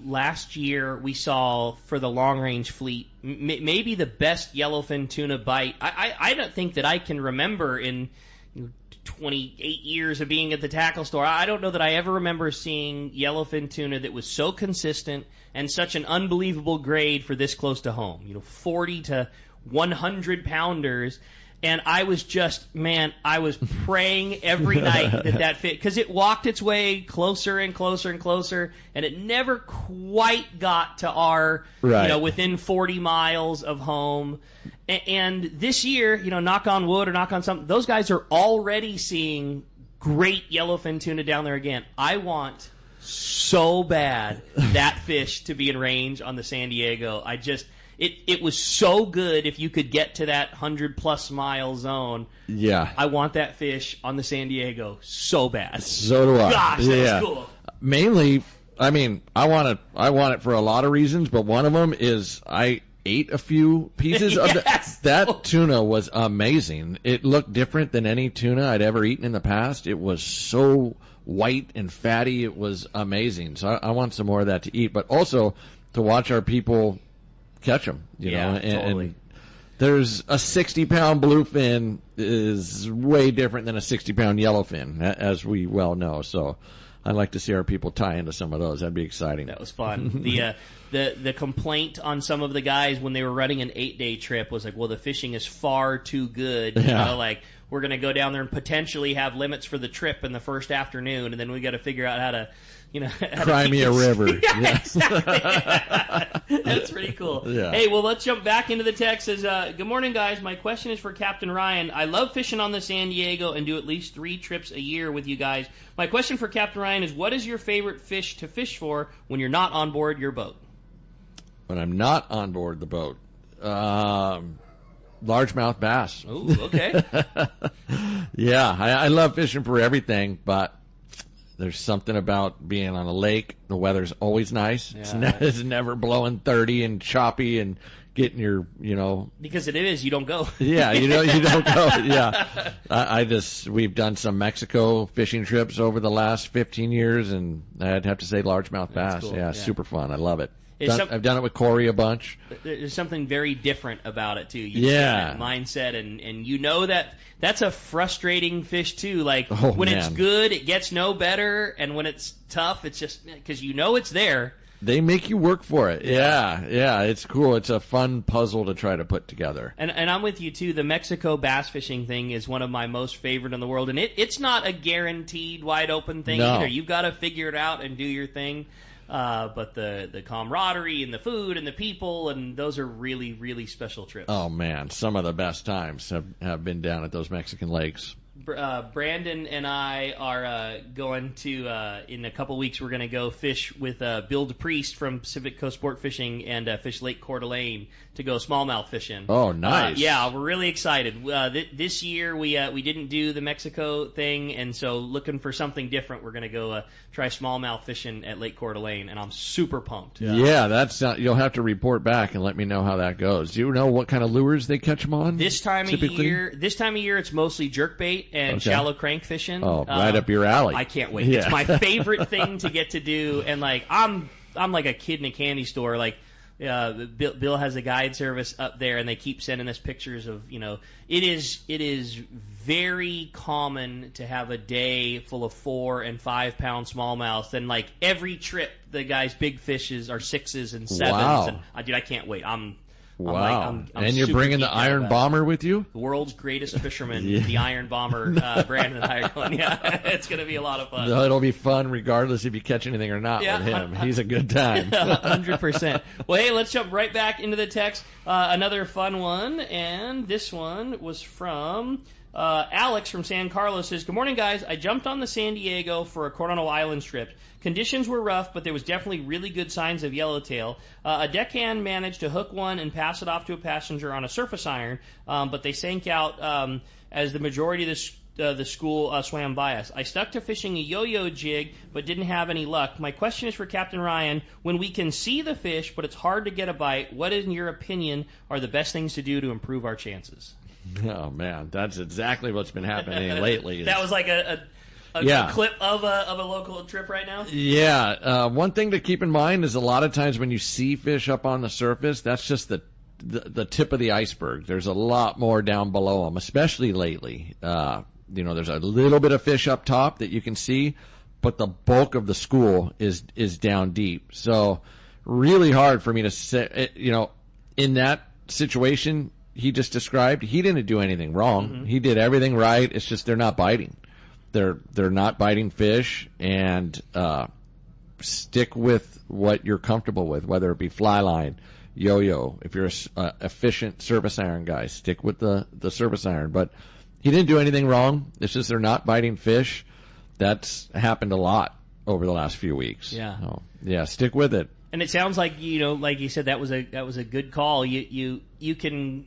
Last year we saw for the long-range fleet maybe the best yellowfin tuna bite. I don't think that I can remember in 28 years of being at the tackle store. I don't know that I ever remember seeing yellowfin tuna that was so consistent and such an unbelievable grade for this close to home. 40 to 100 pounders. And I was I was praying every night that fit, because it walked its way closer and closer and closer, and it never quite got to our, within 40 miles of home. And this year, knock on wood or knock on something, those guys are already seeing great yellowfin tuna down there again. I want so bad that fish to be in range on the San Diego. It was so good if you could get to that 100-plus mile zone. Yeah. I want that fish on the San Diego so bad. So do I. Gosh, that's cool. Mainly, I want it for a lot of reasons, but one of them is I ate a few pieces of that tuna was amazing. It looked different than any tuna I'd ever eaten in the past. It was so white and fatty. It was amazing. So I want some more of that to eat, but also to watch our people catch them, totally. And there's a 60-pound bluefin is way different than a 60-pound yellowfin, as we well know. So I'd like to see our people tie into some of those. That'd be exciting. That was fun. The complaint on some of the guys when they were running an 8-day trip was like, well, the fishing is far too good. We're going to go down there and potentially have limits for the trip in the first afternoon, and then we got to figure out how to Cry me a river. Yeah, exactly. That's pretty cool. Yeah. Hey, well, let's jump back into the text. Says, good morning, guys. My question is for Captain Ryan. I love fishing on the San Diego and do at least 3 trips a year with you guys. My question for Captain Ryan is, what is your favorite fish to fish for when you're not on board your boat? When I'm not on board the boat, largemouth bass. Ooh, okay. Yeah, I love fishing for everything, but there's something about being on a lake. The weather's always nice. Yeah. It's never blowing 30 and choppy and getting your, Because it is, you don't go. Yeah, you don't go. Yeah. We've done some Mexico fishing trips over the last 15 years, and I'd have to say largemouth bass. Cool. Yeah, super fun. I love it. I've done it with Corey a bunch. There's something very different about it, too. Yeah. Mindset, and that's a frustrating fish, too. Like, when man. it's good, it gets no better, and when it's tough, it's just because it's there. They make you work for it. Yeah, it's cool. It's a fun puzzle to try to put together. And I'm with you, too. The Mexico bass fishing thing is one of my most favorite in the world. And it's not a guaranteed wide open thing either. You've got to figure it out and do your thing. But the camaraderie and the food and the people, and those are really, really special trips. Oh, man. Some of the best times have been down at those Mexican lakes. Brandon and I are going to, in a couple weeks, we're going to go fish with Bill DePriest from Pacific Coast Sport Fishing and fish Lake Coeur d'Alene to go smallmouth fishing. Oh, nice. Yeah, we're really excited. This year we didn't do the Mexico thing, and so looking for something different, we're going to go try smallmouth fishing at Lake Coeur d'Alene, and I'm super pumped. Yeah, that's you'll have to report back and let me know how that goes. Do you know what kind of lures they catch them on? This time of year, it's mostly jerkbait and shallow crank fishing. Oh, right up your alley. I can't wait. Yeah. It's my favorite thing to get to do, and like I'm like a kid in a candy store. Like Bill has a guide service up there, and they keep sending us pictures of, it is very common to have a day full of 4 and 5 pound smallmouth, and like every trip the guys' big fishes are 6s and 7s. Wow. And dude, I can't wait. Wow. And you're bringing the Iron Bomber with you? The world's greatest fisherman, the Iron Bomber, Brandon and I are going. Yeah, it's going to be a lot of fun. No, it'll be fun regardless if you catch anything or not with him. He's a good time. 100%. Well, hey, let's jump right back into the text. Another fun one, and this one was from Alex from San Carlos. Says, good morning, guys. I jumped on the San Diego for a Coronado Islands trip. Conditions were rough, but there was definitely really good signs of yellowtail. A deckhand managed to hook one and pass it off to a passenger on a surface iron, but they sank out as the majority of the school swam by us. I stuck to fishing a yo-yo jig, but didn't have any luck. My question is for Captain Ryan. When we can see the fish, but it's hard to get a bite, what, in your opinion, are the best things to do to improve our chances? Oh, man, that's exactly what's been happening lately. That was like a clip of a local trip right now? Yeah. One thing to keep in mind is a lot of times when you see fish up on the surface, that's just the tip of the iceberg. There's a lot more down below them, especially lately. There's a little bit of fish up top that you can see, but the bulk of the school is down deep. So really hard for me to say, in that situation he just described, he didn't do anything wrong. Mm-hmm. He did everything right. It's just they're not biting. They're not biting fish, and stick with what you're comfortable with, whether it be fly line, yo-yo. If you're a efficient surface iron guy, stick with the surface iron. But he didn't do anything wrong. It's just they're not biting fish. That's happened a lot over the last few weeks. Yeah. So, yeah, stick with it. And it sounds like, like you said, that was a good call. You can.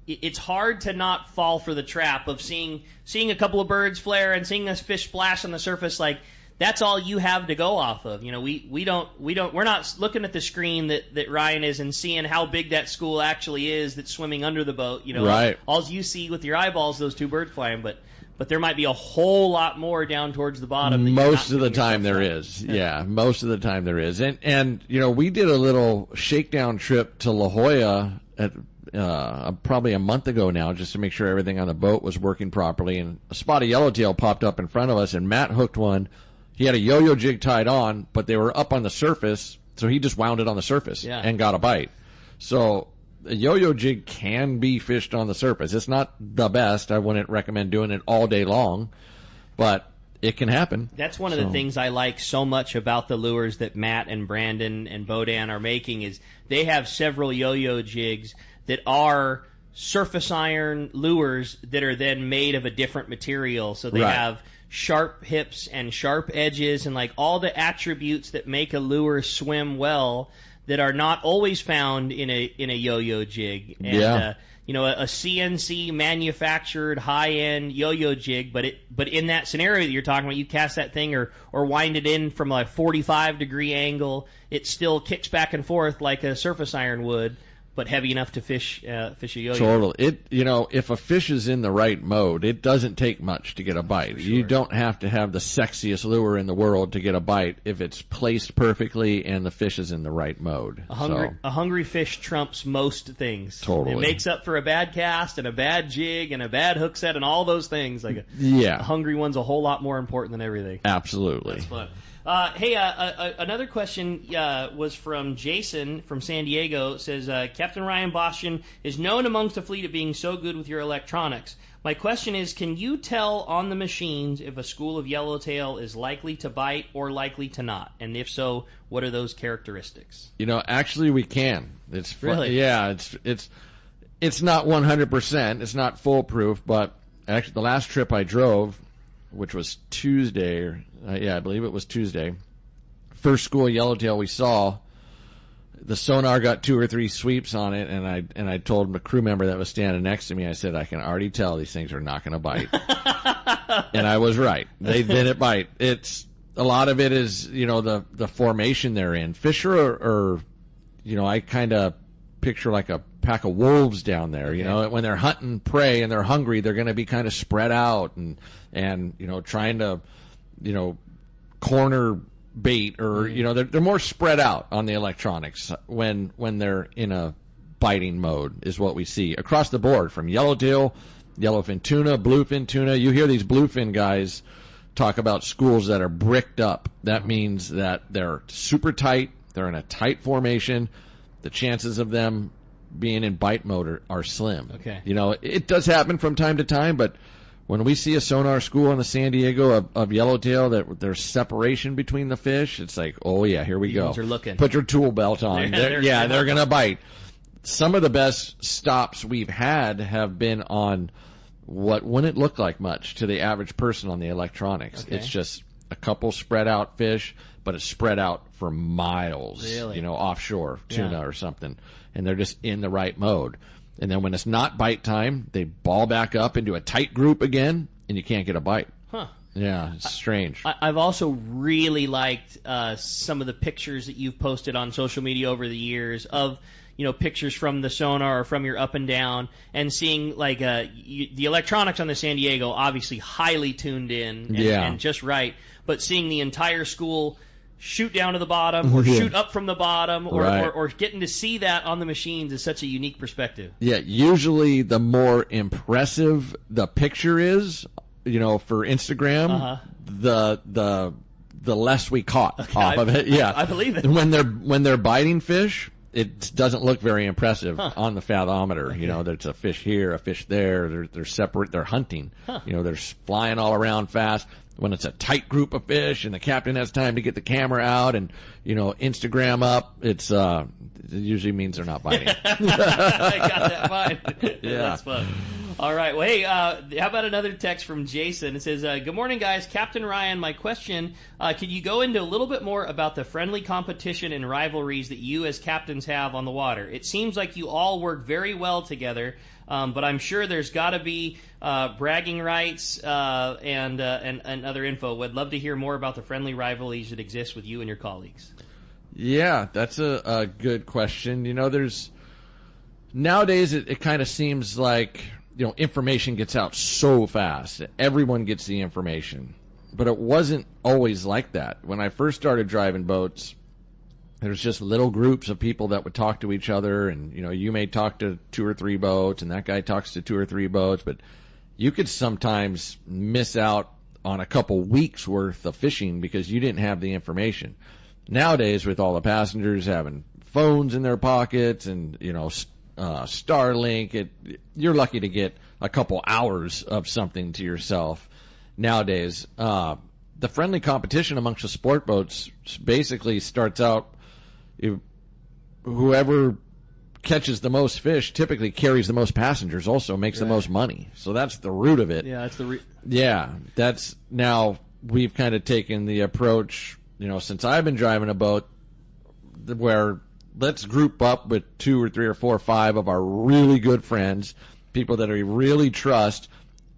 It's hard to not fall for the trap of seeing a couple of birds flare and seeing a fish splash on the surface. Like, that's all you have to go off of. We're not looking at the screen that Ryan is and seeing how big that school actually is that's swimming under the boat. Right. All you see with your eyeballs, those two birds flying, but there might be a whole lot more down towards the bottom. Most of the time there is. Yeah, most of the time there is. And we did a little shakedown trip to La Jolla at probably a month ago now, just to make sure everything on the boat was working properly, and a spot of yellowtail popped up in front of us, and Matt hooked one. He had a yo-yo jig tied on, but they were up on the surface, so he just wound it on the surface and got a bite. So a yo-yo jig can be fished on the surface. It's not the best. I wouldn't recommend doing it all day long, but it can happen. That's one of the things I like so much about the lures that Matt and Brandon and Bodan are making, is they have several yo-yo jigs that are surface iron lures that are then made of a different material. So they have sharp hips and sharp edges and like all the attributes that make a lure swim well that are not always found in a yo-yo jig. And, a CNC manufactured high-end yo-yo jig, but in that scenario that you're talking about, you cast that thing or wind it in from a 45-degree angle, it still kicks back and forth like a surface iron would. but heavy enough to fish a yo-yo. Totally. If a fish is in the right mode, it doesn't take much to get a bite. Sure. You don't have to have the sexiest lure in the world to get a bite if it's placed perfectly and the fish is in the right mode. A hungry fish trumps most things. Totally. It makes up for a bad cast and a bad jig and a bad hook set and all those things. A hungry one's a whole lot more important than everything. Absolutely. That's fun. Another question was from Jason from San Diego. It says, Captain Ryan Bostian is known amongst the fleet of being so good with your electronics. My question is, can you tell on the machines if a school of yellowtail is likely to bite or likely to not? And if so, what are those characteristics? Actually we can. It's really? Yeah, it's not 100%. It's not foolproof, but actually the last trip I drove, which was Tuesday, I believe it was Tuesday. First school yellowtail we saw, the sonar got 2 or 3 sweeps on it, and I told the crew member that was standing next to me, I said, I can already tell these things are not going to bite. And I was right. They didn't bite. A lot of it is, the formation they're in. Fish are I kind of picture like a pack of wolves down there. Okay. When they're hunting prey and they're hungry, they're going to be kind of spread out and trying to corner bait or they're more spread out on the electronics when they're in a biting mode is what we see across the board, from yellowtail, yellowfin tuna, bluefin tuna. You hear these bluefin guys talk about schools that are bricked up. That means that they're super tight, they're in a tight formation. The chances of them being in bite mode are slim. Okay. It does happen from time to time, but when we see a sonar school in the San Diego of yellowtail that there's separation between the fish, it's like, oh yeah, here we go. Are looking. Put your tool belt on. They're going to bite. Some of the best stops we've had have been on what wouldn't look like much to the average person on the electronics. Okay. It's just a couple spread out fish, but it's spread out for miles, really? Offshore tuna or something, and they're just in the right mode. And then when it's not bite time, they ball back up into a tight group again, and you can't get a bite. Huh. Yeah, it's strange. I've also really liked some of the pictures that you've posted on social media over the years of pictures from the sonar or from your up and down, and seeing the electronics on the San Diego obviously highly tuned in and just right, but seeing the entire school shoot down to the bottom or shoot up from the bottom or getting to see that on the machines is such a unique perspective. Yeah, usually the more impressive the picture is, for Instagram, the less we caught off of it. Yeah, I believe it. When they're biting fish, it doesn't look very impressive on the fathometer. Okay. There's a fish here, a fish there. They're separate. They're hunting. Huh. They're flying all around fast. When it's a tight group of fish and the captain has time to get the camera out and Instagram up, it usually means they're not biting. I got that fine. Yeah, that's fun. All right. Well, hey, how about another text from Jason? It says, "Good morning, guys. Captain Ryan, my question: could you go into a little bit more about the friendly competition and rivalries that you as captains have on the water? It seems like you all work very well together." But I'm sure there's got to be bragging rights and other info. Would love to hear more about the friendly rivalries that exist with you and your colleagues. Yeah, that's a good question. There's nowadays it kind of seems like information gets out so fast. Everyone gets the information, but it wasn't always like that. When I first started driving boats, there's just little groups of people that would talk to each other, and you may talk to 2 or 3 boats, and that guy talks to 2 or 3 boats, but you could sometimes miss out on a couple weeks worth of fishing because you didn't have the information. Nowadays, with all the passengers having phones in their pockets and Starlink, you're lucky to get a couple hours of something to yourself. Nowadays, the friendly competition amongst the sport boats basically starts out. Whoever catches the most fish typically carries the most passengers, also makes the most money. So that's the root of it. Yeah, that's that's now we've kind of taken the approach, since I've been driving a boat, where let's group up with 2 or 3 or 4 or 5 of our really good friends, people that we really trust,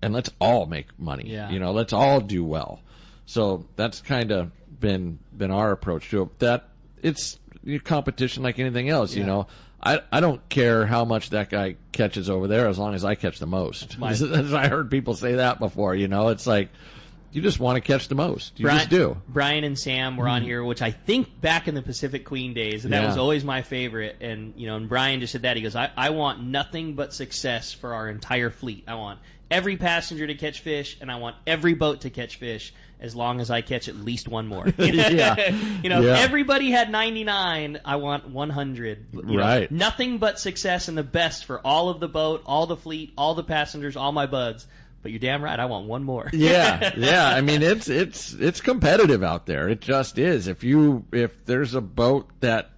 and let's all make money. Yeah. Let's all do well. So that's kind of been our approach to it. That it's competition like anything else. I don't care how much that guy catches over there as long as I catch the most. I heard people say that before. It's like you just want to catch the most. You just do. Brian and Sam were on here, which I think back in the Pacific Queen days, and that was always my favorite. And and Brian just said that. He goes, I want nothing but success for our entire fleet. I want every passenger to catch fish, and I want every boat to catch fish, as long as I catch at least one more. If everybody had 99, I want 100. Right. Nothing but success and the best for all of the boat, all the fleet, all the passengers, all my buds. But you're damn right, I want one more. Yeah. I mean, it's competitive out there. It just is. If there's a boat that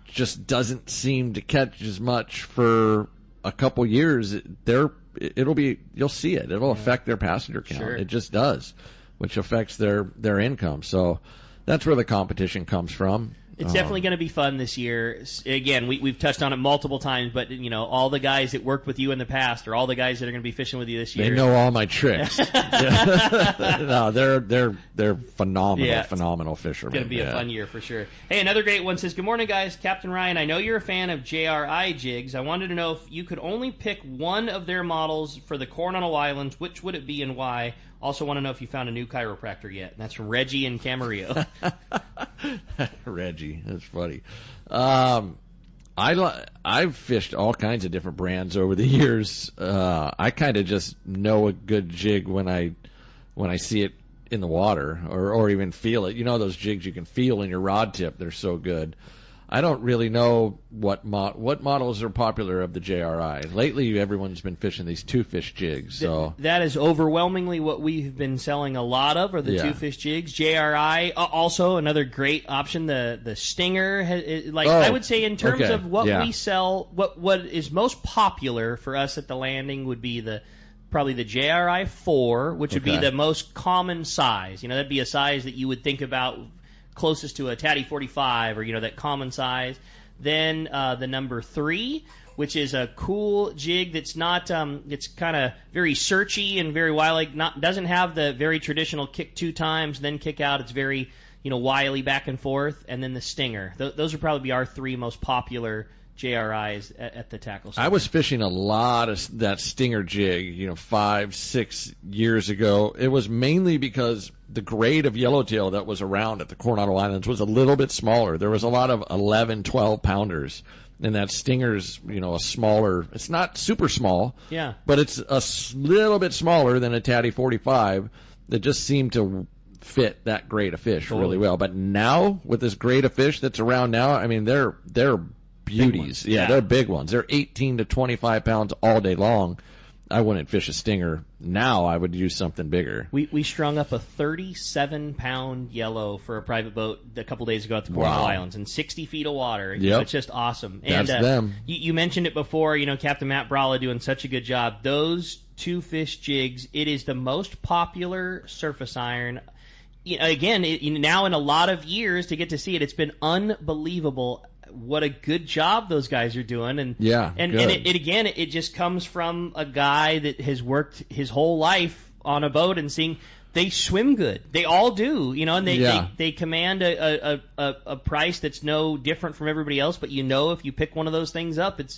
just doesn't seem to catch as much for a couple years, you'll see it. It'll affect their passenger count. Sure. It just does, which affects their income. So that's where the competition comes from. It's definitely going to be fun this year. Again, we've touched on it multiple times, but all the guys that worked with you in the past, or all the guys that are going to be fishing with you this year, they know all my tricks. No, they're phenomenal fishermen. It's going to be a fun year for sure. Hey, another great one says, "Good morning, guys. Captain Ryan, I know you're a fan of JRI jigs. I wanted to know if you could only pick one of their models for the Coronado Islands. Which would it be and why? Also want to know if you found a new chiropractor yet." And that's from Reggie in Camarillo. Reggie, that's funny. I've fished all kinds of different brands over the years. I kind of just know a good jig when I see it in the water or even feel it. Those jigs you can feel in your rod tip. They're so good. I don't really know what models are popular of the JRI. Lately, everyone's been fishing these two-fish jigs. So that is overwhelmingly what we've been selling a lot of, are the two-fish jigs. JRI, also another great option. The Stinger, I would say in terms of what we sell, what is most popular for us at the landing would be probably the JRI 4, which would be the most common size. That'd be a size that you would think about closest to a Tatty 45, or that common size. Then the number 3, which is a cool jig that's not it's kind of very searchy and very wily, doesn't have the very traditional kick 2 times then kick out. It's very wily back and forth. And then the Stinger. Those would probably be our 3 most popular JRIs at the tackle center. I was fishing a lot of that Stinger jig 5-6 years ago. It was mainly because the grade of yellowtail that was around at the Coronado Islands was a little bit smaller. There was a lot of 11, 12 pounders, and that Stinger's a smaller. It's not super small, but it's a little bit smaller than a Tatty 45 that just seemed to fit that grade of fish really well. But now with this grade of fish that's around now, I mean they're beauties. They're big ones. They're 18 to 25 pounds all day long. I wouldn't fish a Stinger now. I would use something bigger. We strung up a 37-pound yellow for a private boat a couple days ago at the Coronado Islands in 60 feet of water. It's just awesome. And that's them. You mentioned it before. Captain Matt Bralla doing such a good job. Those two-fish jigs. It is the most popular surface iron. Again, now in a lot of years to get to see it, it's been unbelievable. What a good job those guys are doing, and it just comes from a guy that has worked his whole life on a boat and seeing they swim good. They all do, and they command a price that's no different from everybody else. But if you pick one of those things up, you're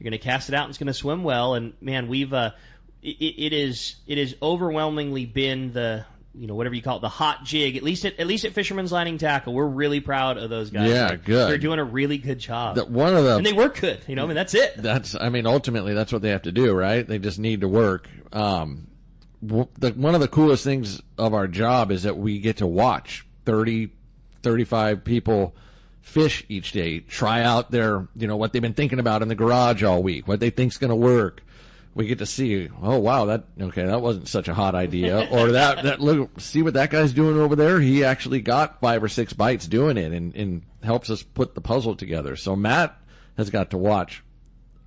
going to cast it out and it's going to swim well. And man, we've it is overwhelmingly been the whatever you call it, the hot jig, at least at Fisherman's Landing Tackle. We're really proud of those guys. Yeah, good. They're doing a really good job. And they work good. That's it. Ultimately, that's what they have to do, right? They just need to work. One of the coolest things of our job is that we get to watch 30, 35 people fish each day, try out their, what they've been thinking about in the garage all week, what they think's going to work. We get to see, oh wow, that wasn't such a hot idea, or that look, see what that guy's doing over there. He actually got 5 or 6 bites doing it, and helps us put the puzzle together. So Matt has got to watch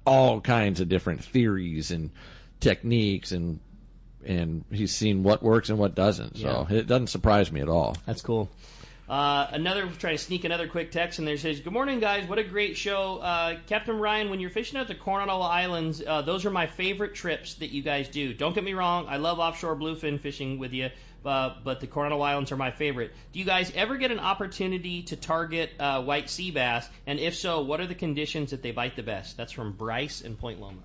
all kinds of different theories and techniques, and he's seen what works and what doesn't. So it doesn't surprise me at all. That's cool. Trying to sneak another quick text in there. Says, "Good morning, guys. What a great show. Captain Ryan, when you're fishing at the Coronado Islands, those are my favorite trips that you guys do. Don't get me wrong. I love offshore bluefin fishing with you, but the Coronado Islands are my favorite. Do you guys ever get an opportunity to target white sea bass? And if so, what are the conditions that they bite the best? That's from Bryce in Point Loma.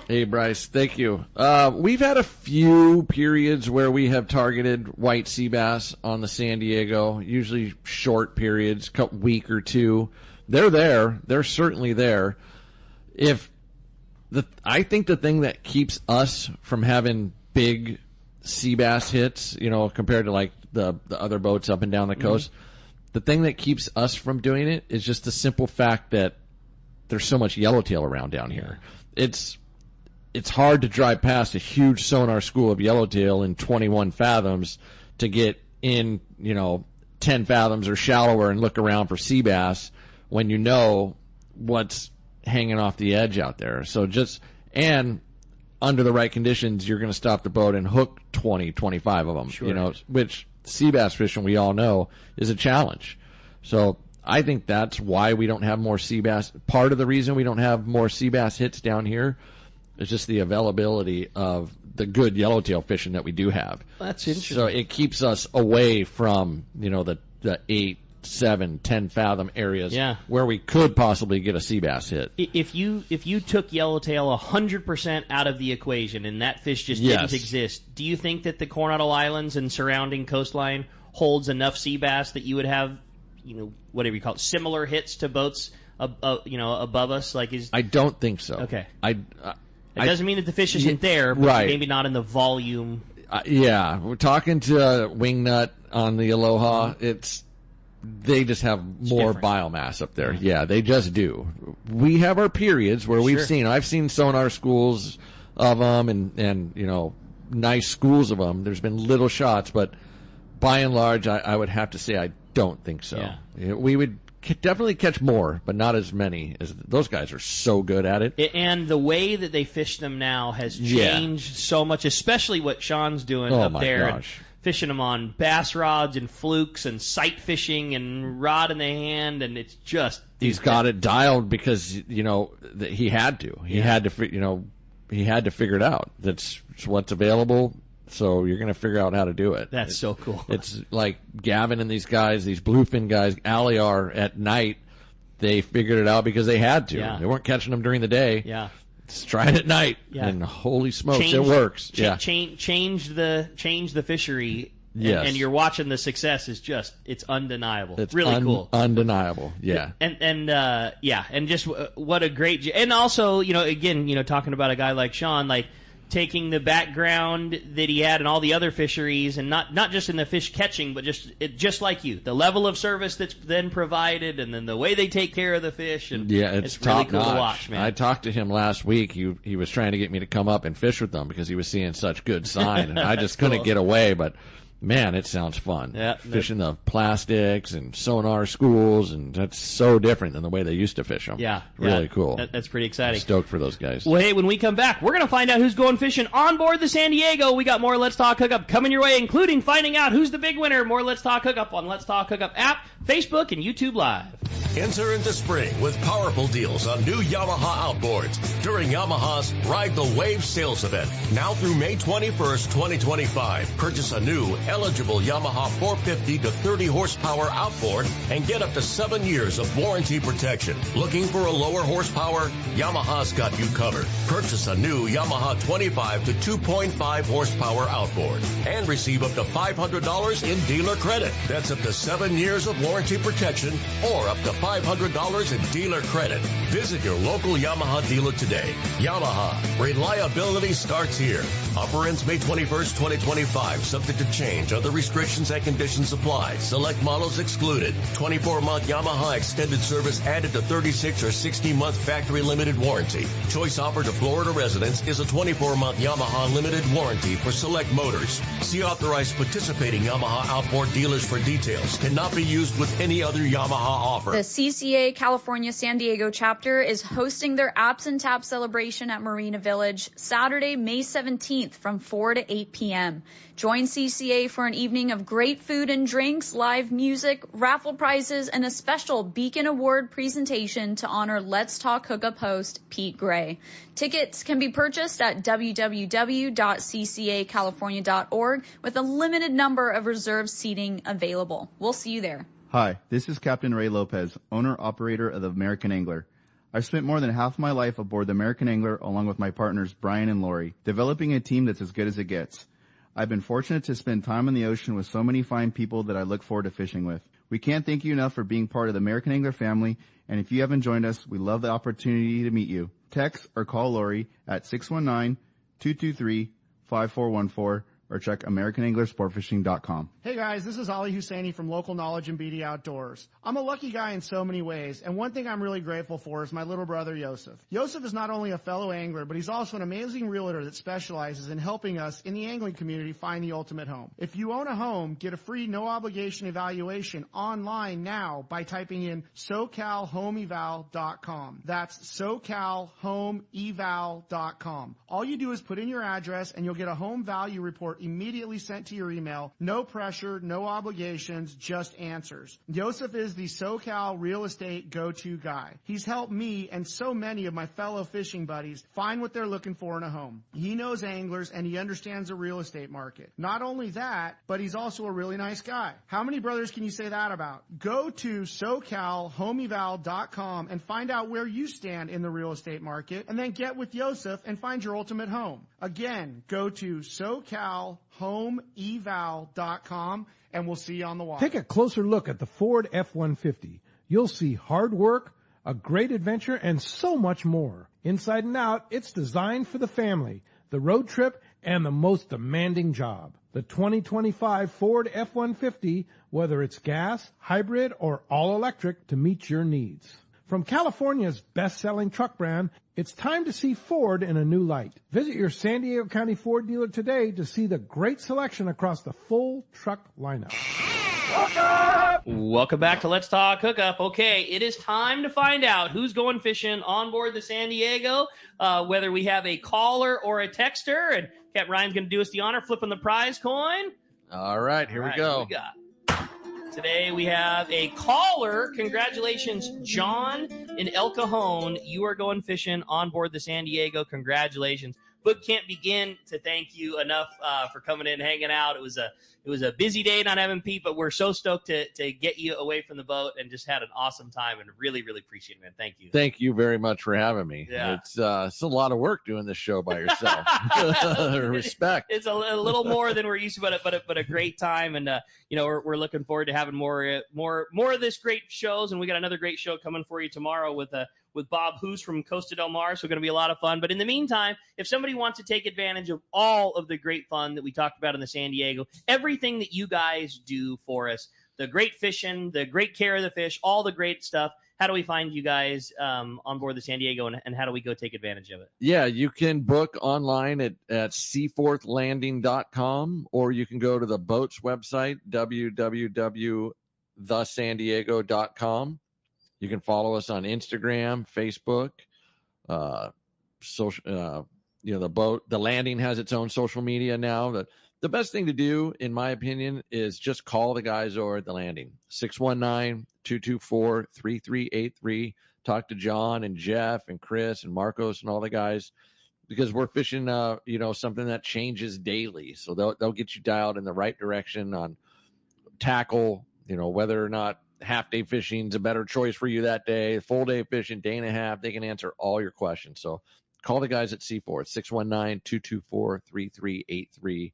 Hey, Bryce, thank you. We've had a few periods where we have targeted white sea bass on the San Diego, usually short periods, a week or two. They're there. They're certainly there. I think the thing that keeps us from having big sea bass hits, compared to like the other boats up and down the coast, the thing that keeps us from doing it is just the simple fact that there's so much yellowtail around down here. It's hard to drive past a huge sonar school of yellowtail in 21 fathoms to get in, 10 fathoms or shallower and look around for sea bass when you know what's hanging off the edge out there. So and under the right conditions, you're going to stop the boat and hook 20, 25 of them, sure. Which sea bass fishing, we all know, is a challenge. So I think that's why we don't have more sea bass. Part of the reason we don't have more sea bass hits down here is just the availability of the good yellowtail fishing that we do have. That's interesting. So it keeps us away from, the 8, 7, 10 fathom areas where we could possibly get a sea bass hit. If you took yellowtail 100% out of the equation and that fish just didn't exist, do you think that the Coronado Islands and surrounding coastline holds enough sea bass that you would have, whatever you call it, similar hits to boats, above us? I don't think so. Okay. It doesn't mean that the fish isn't there, but maybe not in the volume. We're talking to Wingnut on the Aloha. They just have more biomass up there. Yeah, they just do. We have our periods where I've seen sonar schools of them and nice schools of them. There's been little shots, but by and large, I would have to say I don't think so. Yeah. We would definitely catch more, but not as many. As those guys are so good at it. And the way that they fish them now has changed so much, especially what Sean's doing up there. Gosh. Fishing them on bass rods and flukes and sight fishing and rod in the hand, and it's just... He's got it dialed because, he had to. He had to, he had to figure it out. That's what's available. So you're going to figure out how to do it. That's so cool. It's like Gavin and these guys, these bluefin guys, Aliar at night, they figured it out because they had to. Yeah. They weren't catching them during the day. Yeah. Let's try it at night. Yeah. And holy smokes, it works. Change the fishery. Yes. And you're watching the success is it's undeniable. It's really cool. Undeniable. Yeah. And just what a great, and also, again, talking about a guy like Sean, taking the background that he had in all the other fisheries, and not just in the fish catching, but just like you, the level of service that's then provided, and then the way they take care of the fish, and it's really cool notch. to watch, man. I talked to him last week. He was trying to get me to come up and fish with them because he was seeing such good sign, and I just couldn't get away, but man, it sounds fun. Yeah, fishing the plastics and sonar schools, and that's so different than the way they used to fish them. Yeah. Really cool. That's pretty exciting. I'm stoked for those guys. Well, hey, when we come back, we're going to find out who's going fishing on board the San Diego. We got more Let's Talk Hookup coming your way, including finding out who's the big winner. More Let's Talk Hookup on Let's Talk Hookup app, Facebook, and YouTube Live. Enter into spring with powerful deals on new Yamaha outboards during Yamaha's Ride the Wave sales event. Now through May 21st, 2025. Purchase a new, eligible Yamaha 450 to 30 horsepower outboard and get up to 7 years of warranty protection. Looking for a lower horsepower? Yamaha's got you covered. Purchase a new Yamaha 25 to 2.5 horsepower outboard and receive up to $500 in dealer credit. That's up to 7 years of warranty protection or up to $500 in dealer credit. Visit your local Yamaha dealer today. Yamaha, reliability starts here. Offer ends May 21st, 2025. Subject to change. Other restrictions and conditions apply. Select models excluded. 24-month Yamaha extended service added to 36 or 60-month factory limited warranty. Choice offer to Florida residents is a 24-month Yamaha limited warranty for select motors. See authorized participating Yamaha outboard dealers for details. Cannot be used with any other Yamaha offer. The CCA California San Diego chapter is hosting their Apps and Tap celebration at Marina Village Saturday, May 17th from 4 to 8 p.m. Join CCA for an evening of great food and drinks, live music, raffle prizes, and a special Beacon Award presentation to honor Let's Talk Hookup host Pete Gray. Tickets can be purchased at www.ccacalifornia.org with a limited number of reserved seating available. We'll see you there. Hi, this is Captain Ray Lopez, owner-operator of the American Angler. I've spent more than half my life aboard the American Angler along with my partners Brian and Lori, developing a team that's as good as it gets. I've been fortunate to spend time on the ocean with so many fine people that I look forward to fishing with. We can't thank you enough for being part of the American Angler family, and if you haven't joined us, we love the opportunity to meet you. Text or call Lori at 619-223-5414 or check AmericanAnglerSportFishing.com. Hey guys, this is Ali Husseini from Local Knowledge and BD Outdoors. I'm a lucky guy in so many ways, and one thing I'm really grateful for is my little brother Yosef. Yosef is not only a fellow angler, but he's also an amazing realtor that specializes in helping us in the angling community find the ultimate home. If you own a home, get a free no-obligation evaluation online now by typing in SoCalHomeEval.com. That's SoCalHomeEval.com. All you do is put in your address, and you'll get a home value report immediately sent to your email. No pressure, no obligations, just answers. Yosef is the SoCal real estate go-to guy. He's helped me and so many of my fellow fishing buddies find what they're looking for in a home. He knows anglers and he understands the real estate market. Not only that, but he's also a really nice guy. How many brothers can you say that about? Go to SoCalHomeEval.com and find out where you stand in the real estate market, and then get with Yosef and find your ultimate home. Again, go to SoCalHomeEval.com and we'll see you on the water. Take a closer look at the Ford F-150. You'll see hard work, a great adventure, and so much more. Inside and out, it's designed for the family, the road trip, and the most demanding job. The 2025 Ford F-150, whether it's gas, hybrid, or all-electric, to meet your needs. From California's best-selling truck brand, it's time to see Ford in a new light. Visit your San Diego County Ford dealer today to see the great selection across the full truck lineup. Welcome back to Let's Talk Hookup. Okay, it is time to find out who's going fishing on board the San Diego, whether we have a caller or a texter. And Captain Ryan's going to do us the honor, flipping the prize coin. All right, here we go. What we got? Today we have a caller. Congratulations, John in El Cajon. You are going fishing on board the San Diego. Congratulations. But can't begin to thank you enough for coming in and hanging out. It was a busy day not having Pete, but we're so stoked to get you away from the boat and just had an awesome time and really, really appreciate it, man. Thank you. Thank you very much for having me. Yeah. It's a lot of work doing this show by yourself. Respect. It's a little more than we're used to, but a great time, and we're looking forward to having more of this great shows, and we got another great show coming for you tomorrow with Bob Hoos from Costa del Mar, so going to be a lot of fun. But in the meantime, if somebody wants to take advantage of all of the great fun that we talked about in the San Diego, everything that you guys do for us, the great fishing, the great care of the fish, all the great stuff, how do we find you guys on board the San Diego, and how do we go take advantage of it? Yeah, you can book online at seaforthlanding.com, or you can go to the boat's website, www.thesandiego.com. You can follow us on Instagram, Facebook, social. The landing has its own social media now. The best thing to do, in my opinion, is just call the guys over at the landing, 619-224-3383. Talk to John and Jeff and Chris and Marcos and all the guys, because we're fishing, something that changes daily. So they'll get you dialed in the right direction on tackle, whether or not half-day fishing is a better choice for you that day, full-day fishing, day and a half. They can answer all your questions. So call the guys at Seaforth, 619-224-3383.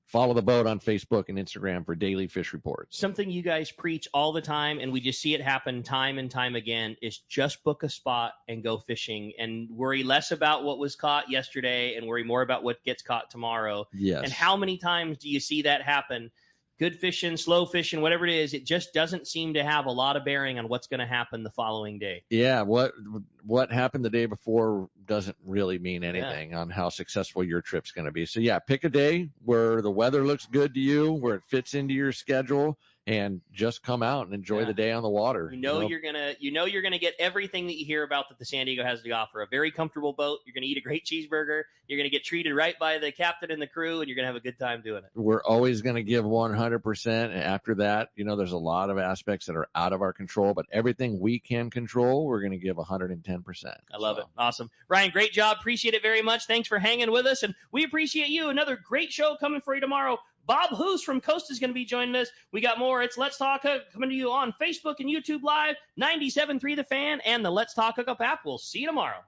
Follow the boat on Facebook and Instagram for daily fish reports. Something you guys preach all the time, and we just see it happen time and time again, is just book a spot and go fishing and worry less about what was caught yesterday and worry more about what gets caught tomorrow. Yes. And how many times do you see that happen? Good fishing, slow fishing, whatever it is, it just doesn't seem to have a lot of bearing on what's going to happen the following day. Yeah, what happened the day before doesn't really mean anything on how successful your trip's going to be. So, pick a day where the weather looks good to you, where it fits into your schedule, and just come out and enjoy the day on the water. You're gonna get everything that you hear about that the San Diego has to offer. A very comfortable boat. You're gonna eat a great cheeseburger. You're gonna get treated right by the captain and the crew, and you're gonna have a good time doing it. We're always gonna give 100%. And after that, there's a lot of aspects that are out of our control, but everything we can control, we're gonna give 110%. I love it. Awesome. Ryan, great job. Appreciate it very much. Thanks for hanging with us, and we appreciate you. Another great show coming for you tomorrow. Bob Hoos from Coast is going to be joining us. We got more. It's Let's Talk Hookup coming to you on Facebook and YouTube Live, 97.3 The Fan, and the Let's Talk Hookup app. We'll see you tomorrow.